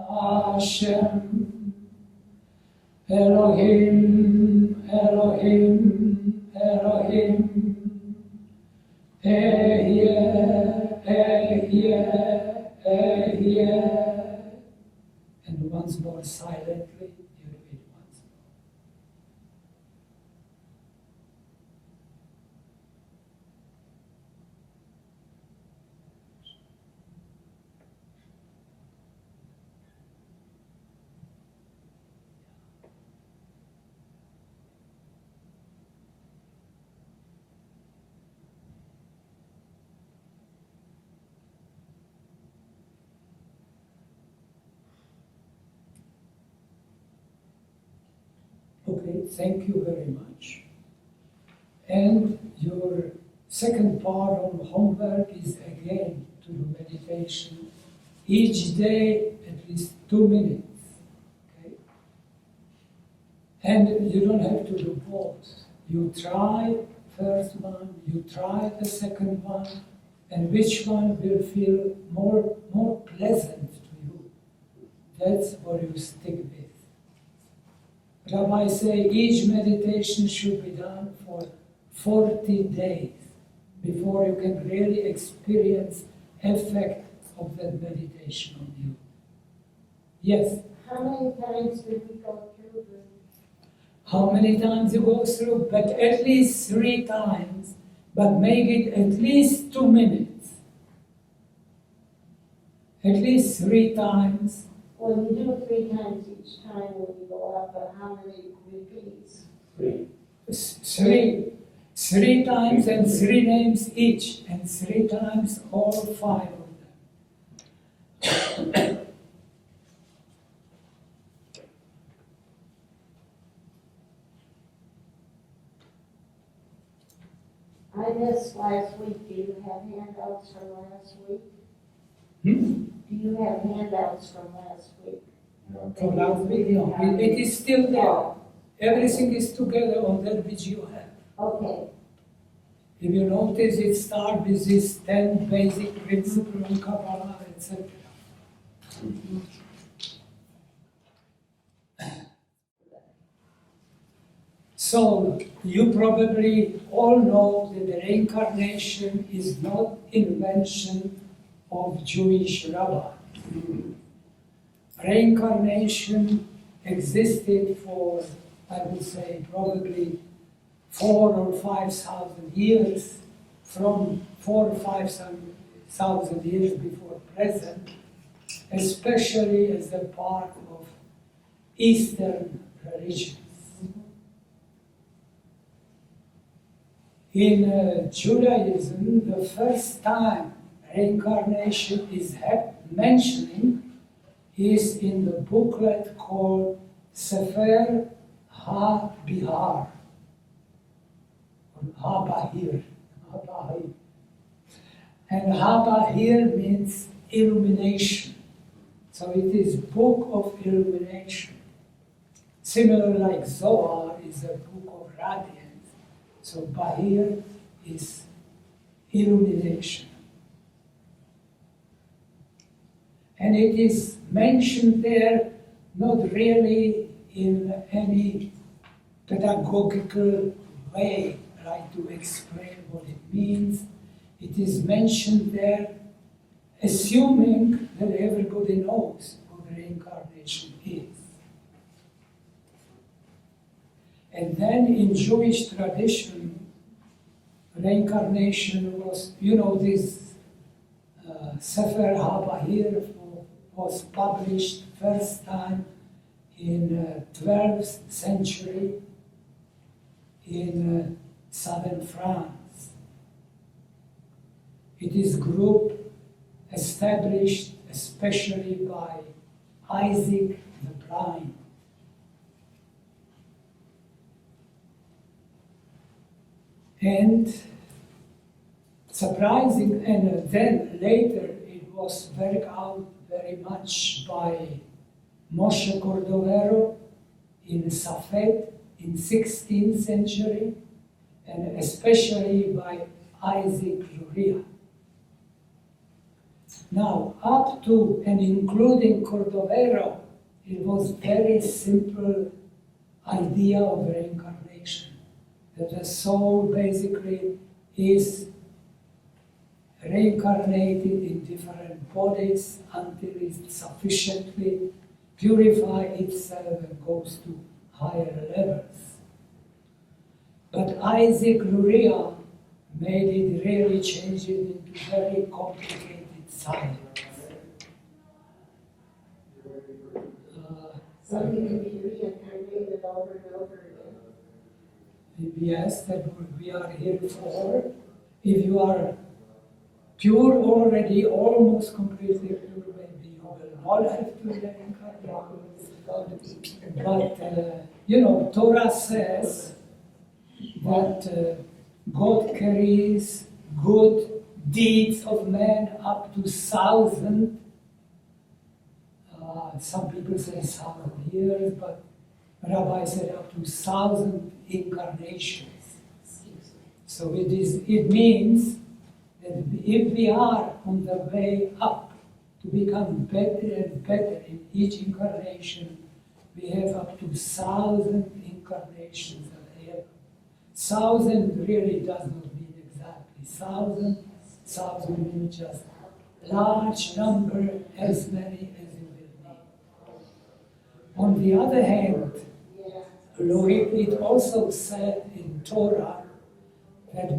Hashem. Elohim, Elohim, Elohim. Ehyeh, Ehyeh, Ehyeh. And once more silently, you repeat once more. Okay, thank you very much. And your second part of homework is again to do meditation each day at least 2 minutes. Okay? And you don't have to do both. You try first one, you try the second one, and which one will feel more pleasant to you. That's what you stick with. Rabbi say each meditation should be done for 40 days before you can really experience effect of that meditation on you. Yes? How many times did we go through this? How many times you go through? But at least 3 times, but make it at least 2 minutes. At least 3 times. Well, you do it 3 times each time when you go up, but how many repeats? 3. 3 times and 3 names each, and 3 times all 5 of them. I missed last week. Do you have handouts from last week? Hmm? Do you have handouts from last week? From last week, no. It is still there. Everything is together on that which you have. Okay. If you notice, it starts with these 10 basic principles of Kabbalah, etc. So, you probably all know that the reincarnation is not invention of Jewish rabbis. Reincarnation existed for, I would say, probably 4,000 or 5,000 years, from 4,000 or 5,000 years before present, especially as a part of Eastern religions. In Judaism, the first time reincarnation is mentioning is in the booklet called Sefer HaBihar, or HaBahir. And HaBahir means illumination. So it is book of illumination. Similar like Zohar is a book of radiance. So Bahir is illumination. And it is mentioned there not really in any pedagogical way, like to explain what it means. It is mentioned there assuming that everybody knows what reincarnation is. And then in Jewish tradition, reincarnation was, this Sefer HaBahir was published first time in 12th century in southern France. It is a group established especially by Isaac the Blind. And surprising, and then later it was worked out very much by Moshe Cordovero in Safed in 16th century, and especially by Isaac Luria. Now, up to and including Cordovero, it was very simple idea of reincarnation, that the soul basically is reincarnated in different bodies until it sufficiently purifies itself and goes to higher levels. But Isaac Luria made it really, change it into very complicated science. Something can be reincarnated over and over again. Yes, that we are here for. If you are pure already, almost completely pure, maybe you will not have to reincarnate. But, Torah says that God carries good deeds of men up to 1,000. Some people say 1,000 years, but Rabbi said up to 1,000 incarnations. So it means that if we are on the way up to become better and better in each incarnation, we have up to 1,000 incarnations ahead. 1,000 really does not mean exactly 1,000 means just large number, as many as you will need. On the other hand, it also said in Torah that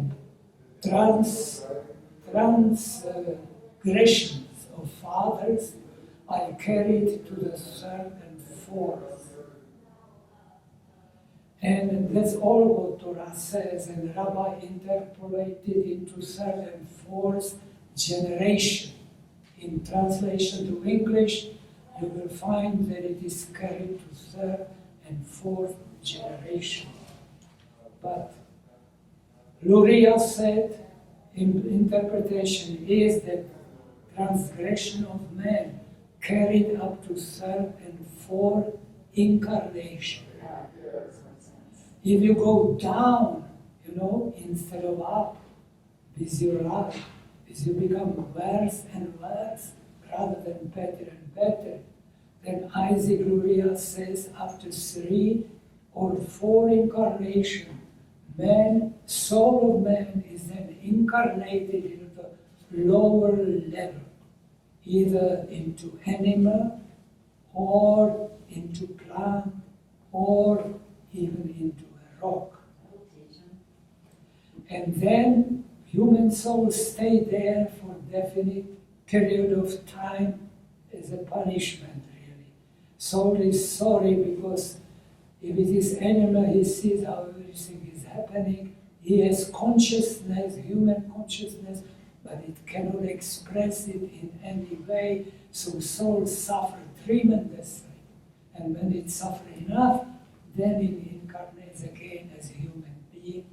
transgressions of fathers are carried to the third and fourth. And that's all what Torah says, and Rabbi interpolated into third and fourth generation. In translation to English, you will find that it is carried to third and fourth generation. But Luria said, interpretation is that transgression of man carried up to third and fourth incarnation. If you go down, instead of up with your life, as you become worse and worse rather than better and better, then Isaac Luria says after 3 or 4 incarnations, soul of man is then incarnated into the lower level, either into animal or into plant or even into a rock. And then human souls stay there for a definite period of time as a punishment, really. Soul is sorry because if it is animal, he sees how everything is happening. He has consciousness, human consciousness, but it cannot express it in any way. So souls suffer tremendously. And when it suffers enough, then it incarnates again as a human being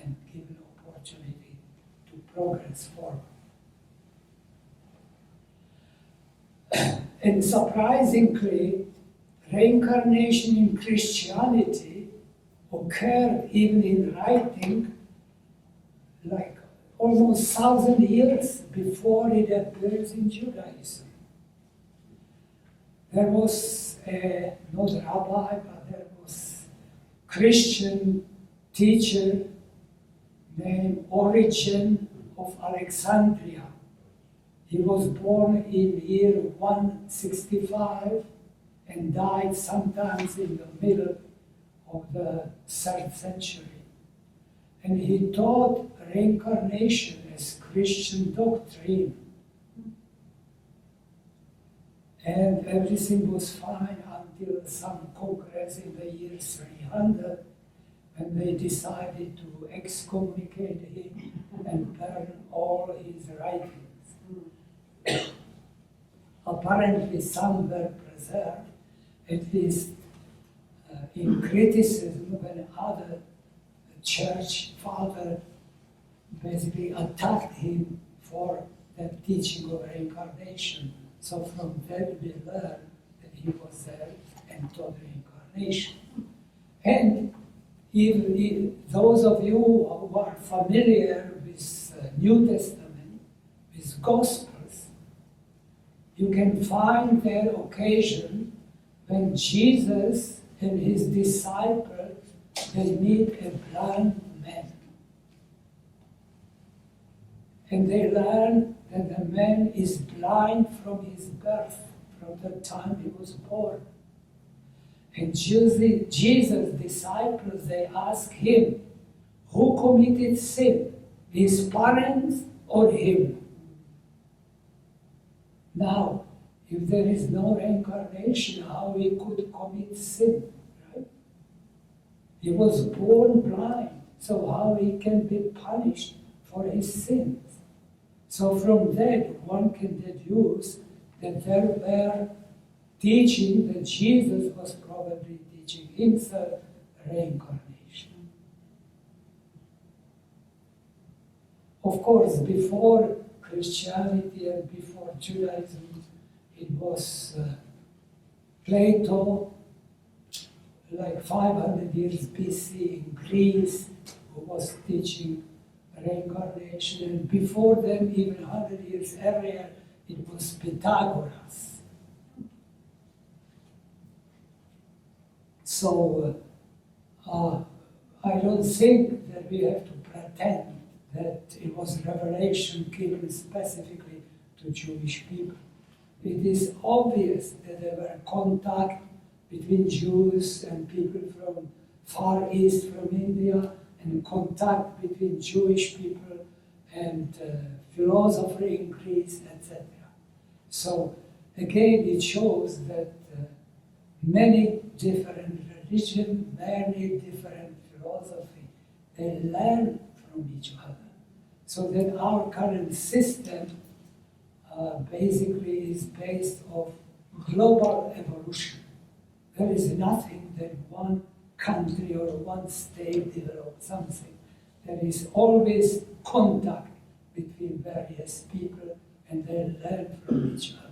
and given opportunity to progress forward. And surprisingly, reincarnation in Christianity occurred even in writing like almost 1,000 years before it appears in Judaism. There was not a rabbi, but there was a Christian teacher named Origen of Alexandria. He was born in year 165 and died sometimes in the middle of the 3rd century. And he taught reincarnation as Christian doctrine. And everything was fine until some congress in the year 300, when they decided to excommunicate him and burn all his writings. Apparently some were preserved, at least in criticism when other church father basically attacked him for that teaching of reincarnation. So from that we learn that he was there and taught reincarnation. reincarnation. And if those of you who are familiar with New Testament, with Gospels, you can find their occasion when Jesus and his disciples, they meet a blind man. And they learn that the man is blind from his birth, from the time he was born. And Jesus' disciples, they ask him, who committed sin, his parents or him? Now, if there is no reincarnation, how he could commit sin, right? He was born blind, so how he can be punished for his sins? So from that, one can deduce that there were teaching that Jesus was probably teaching himself reincarnation. Of course, before Christianity and before Judaism, it was Plato, like 500 years BC in Greece, who was teaching reincarnation. And before them, even 100 years earlier, it was Pythagoras. So I don't think that we have to pretend that it was revelation given specifically to Jewish people. It is obvious that there were contact between Jews and people from Far East, from India, and contact between Jewish people and philosophers in Greece, etc. So again, it shows that many different religions, many different philosophy, they learn from each other. So that our current system basically is based on global evolution. There is nothing that one country or one state developed something. There is always contact between various people and they learn from each other.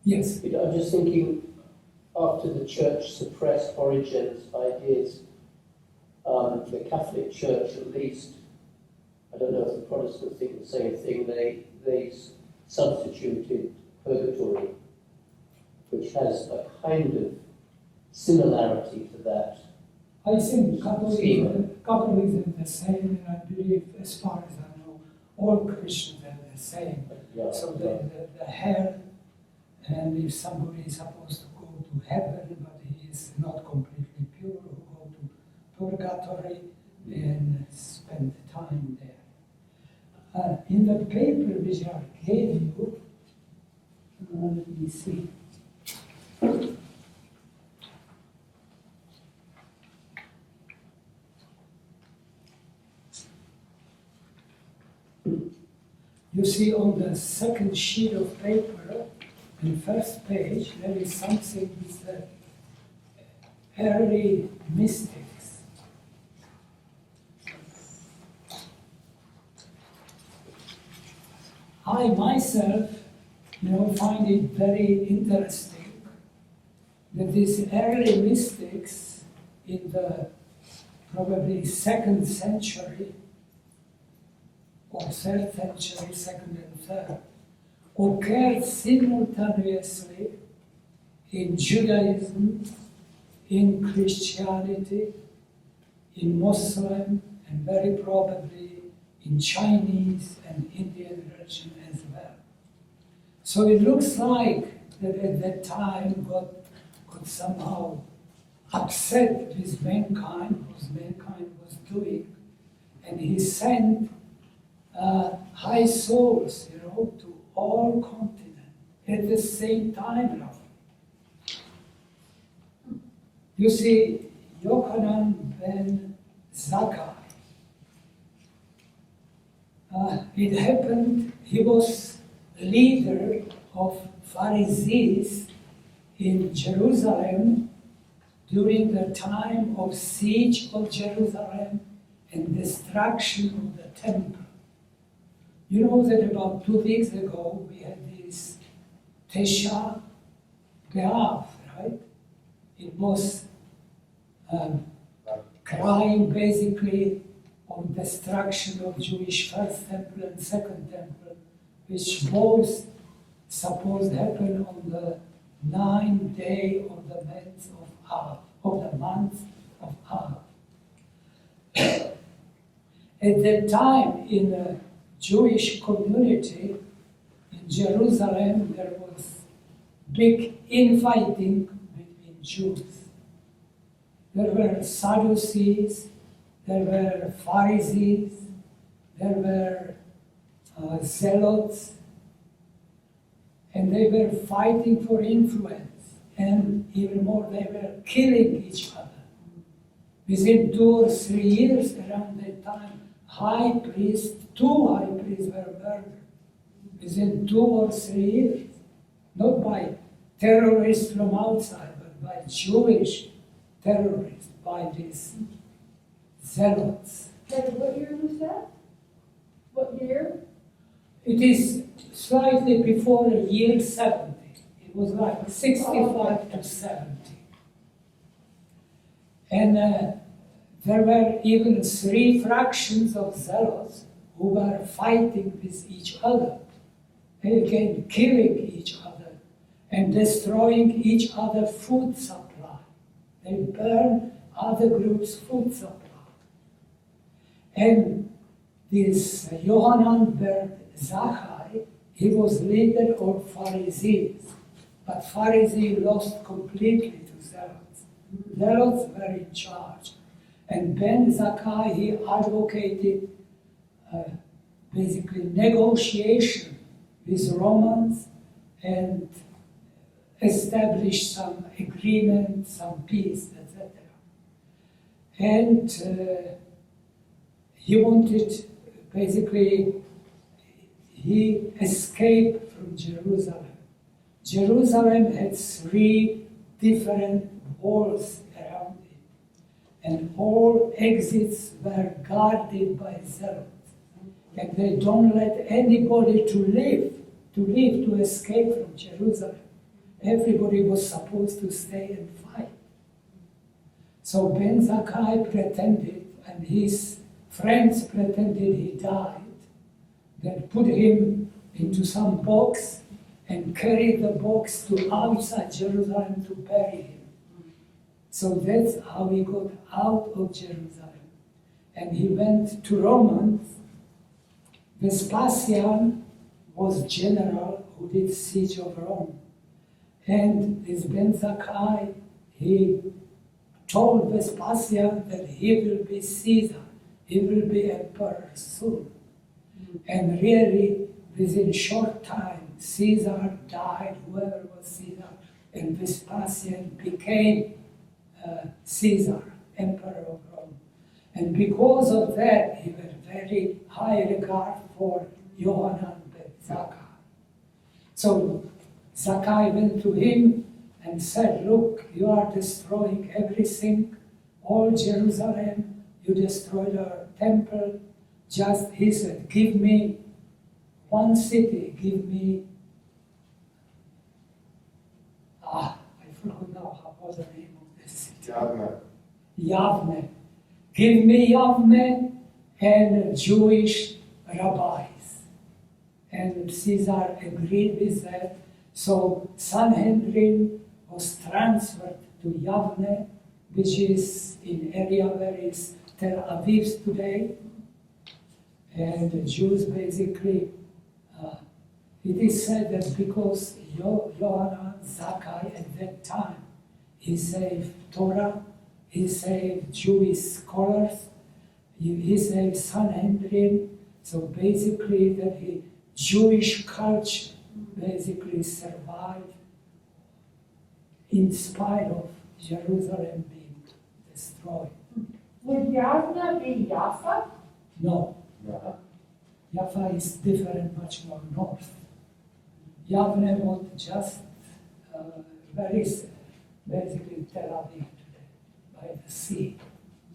Yes? I'm just thinking, after the church suppressed Origen's ideas, the Catholic Church at least, I don't know if the Protestants think the same thing, they substituted purgatory, which has a kind of similarity to that. I think Catholicism is the same, and I believe, as far as I know, all Christians are the same. Yeah, So yeah. the hell, and if somebody is supposed to go to heaven, but he is not completely pure, who go to purgatory and spend time there. In the paper which I gave you, let me see. You see on the second sheet of paper, in the first page, there is something with the early mystics. I myself, find it very interesting that these early mystics in the probably 2nd century or 3rd century, 2nd and 3rd, occurred simultaneously in Judaism, in Christianity, in Muslim, and very probably in Chinese and Indian religion as well. So it looks like that at that time God somehow upset with mankind, what mankind was doing, and he sent high souls, to all continents at the same time, roughly. You see, Yochanan ben Zakkai, it happened, he was leader of Pharisees in Jerusalem during the time of siege of Jerusalem and destruction of the temple. You know that about 2 weeks ago we had this Tesha B'Av, right? It was crying basically on destruction of Jewish first temple and second temple, which both supposed happen on the 9th day of the month of Av, At that time, in the Jewish community in Jerusalem, there was big infighting between Jews. There were Sadducees, there were Pharisees, there were Zealots, and they were fighting for influence, and even more, they were killing each other. Within 2 or 3 years around that time, two high priests were murdered. Within 2 or 3 years, not by terrorists from outside, but by Jewish terrorists, by these zealots. And what year was that? What year? It is slightly before the year 70. It was like 65 to 70. And there were even 3 fractions of zealots who were fighting with each other, again killing each other and destroying each other's food supply. They burned other groups' food supply. And this Yohanan ben Zakkai, he was leader of Pharisees, but Pharisees lost completely to Zealots. Zealots were in charge. And Ben Zakkai, he advocated basically negotiation with Romans and established some agreement, some peace, etc. And he wanted, basically, he escaped from Jerusalem. Jerusalem had 3 different walls around it, and all exits were guarded by zealots. And they don't let anybody to escape from Jerusalem. Everybody was supposed to stay and fight. So Ben Zakkai pretended, and his friends pretended he died. Then put him into some box and carried the box to outside Jerusalem to bury him. So that's how he got out of Jerusalem. And he went to Romans. Vespasian was general who did siege of Rome. And this Ben Zakkai, he told Vespasian that he will be Caesar, he will be emperor soon. And really, within short time, Caesar died, whoever was Caesar, and Vespasian became Caesar, emperor of Rome. And because of that, he had very high regard for Yohanan ben Zakkai. So Zakkai went to him and said, look, you are destroying everything, all Jerusalem, you destroyed our temple. Just, he said, give me one city, give me, I forgot now what was the name of this city. Yavne. Give me Yavne and Jewish rabbis. And Caesar agreed with that. So Sanhedrin was transferred to Yavne, which is in area where is Tel Aviv today. And the Jews basically, it is said that because Yohanan Zakkai at that time, he saved Torah, he saved Jewish scholars, he saved Sanhedrin, so basically that Jewish culture basically survived in spite of Jerusalem being destroyed. Would Yavna be Jaffa? No. Jaffa is different, much more north. Yavne was just basically Tel Aviv today, by the sea.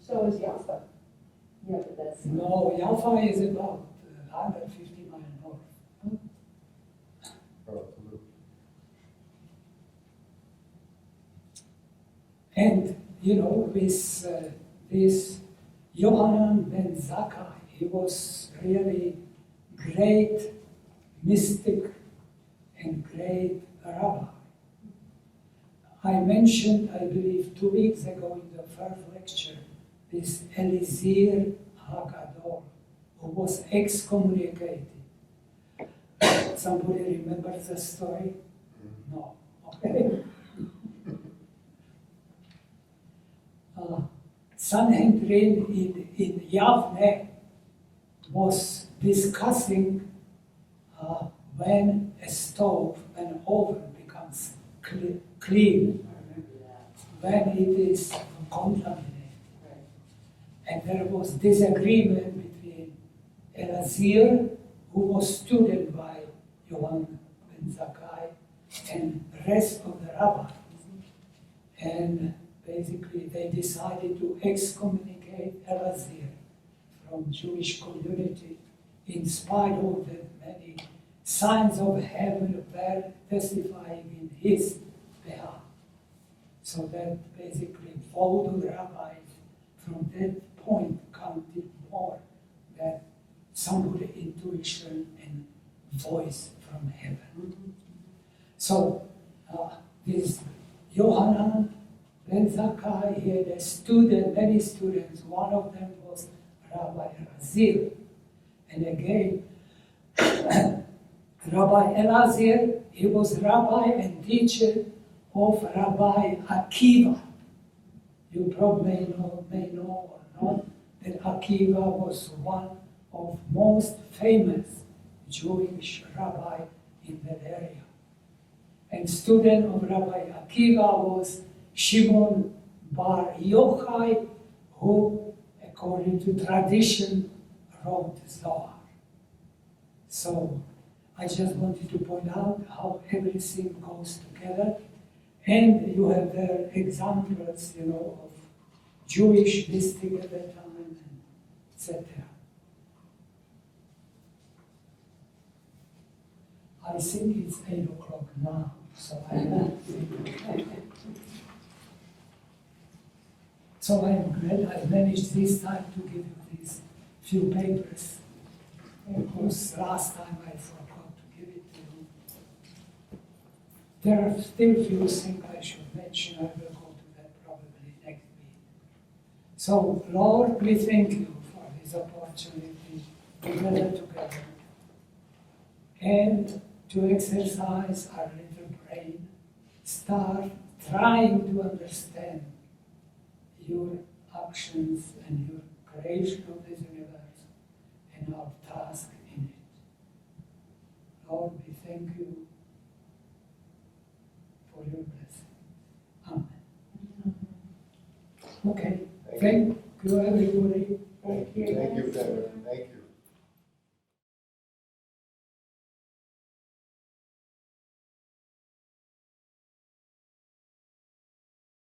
So is Jaffa. Yeah, but that's. No, Jaffa is about 150 miles north. And, you know, this Yohanan ben Zakkai, he was really great mystic and great rabbi. I mentioned, I believe, 2 weeks ago in the first lecture, this Eliezer HaGadol, who was excommunicated. Somebody remembers the story? No. Okay. Sanhedrin in Yavne was discussing when a stove, an oven becomes clean, when it is contaminated. And there was disagreement between Elazir, who was student by Yohanan ben Zakkai, and the rest of the rabbis. And basically they decided to excommunicate Elazir from Jewish community in spite of the many signs of heaven were testifying in his behalf. So that basically vote of the rabbis from that point counted more than somebody intuition and voice from heaven. So this Yohanan ben Zakkai, he had a student, many students. One of them was Rabbi Elazir. And again, Rabbi Elazir, he was rabbi and teacher of Rabbi Akiva. You probably may know or not that Akiva was one of most famous Jewish rabbi in that area. And student of Rabbi Akiva was Shimon Bar Yochai, who, according to tradition, wrote Zohar. So I just wanted to point out how everything goes together. And you have there examples, you know, of Jewish mystic at that time, and etc. I think it's 8 o'clock now, so I So I am glad I managed this time to give you these few papers. Of course, last time I forgot to give it to you. There are still few things I should mention. I will go to that probably next week. So, Lord, we thank you for this opportunity to gather together and to exercise our little brain, start trying to understand your actions and your creation of this universe and our task in it. Lord, we thank you for your blessing. Amen. Okay, thank you everybody. Thank you, Petr. Thank you.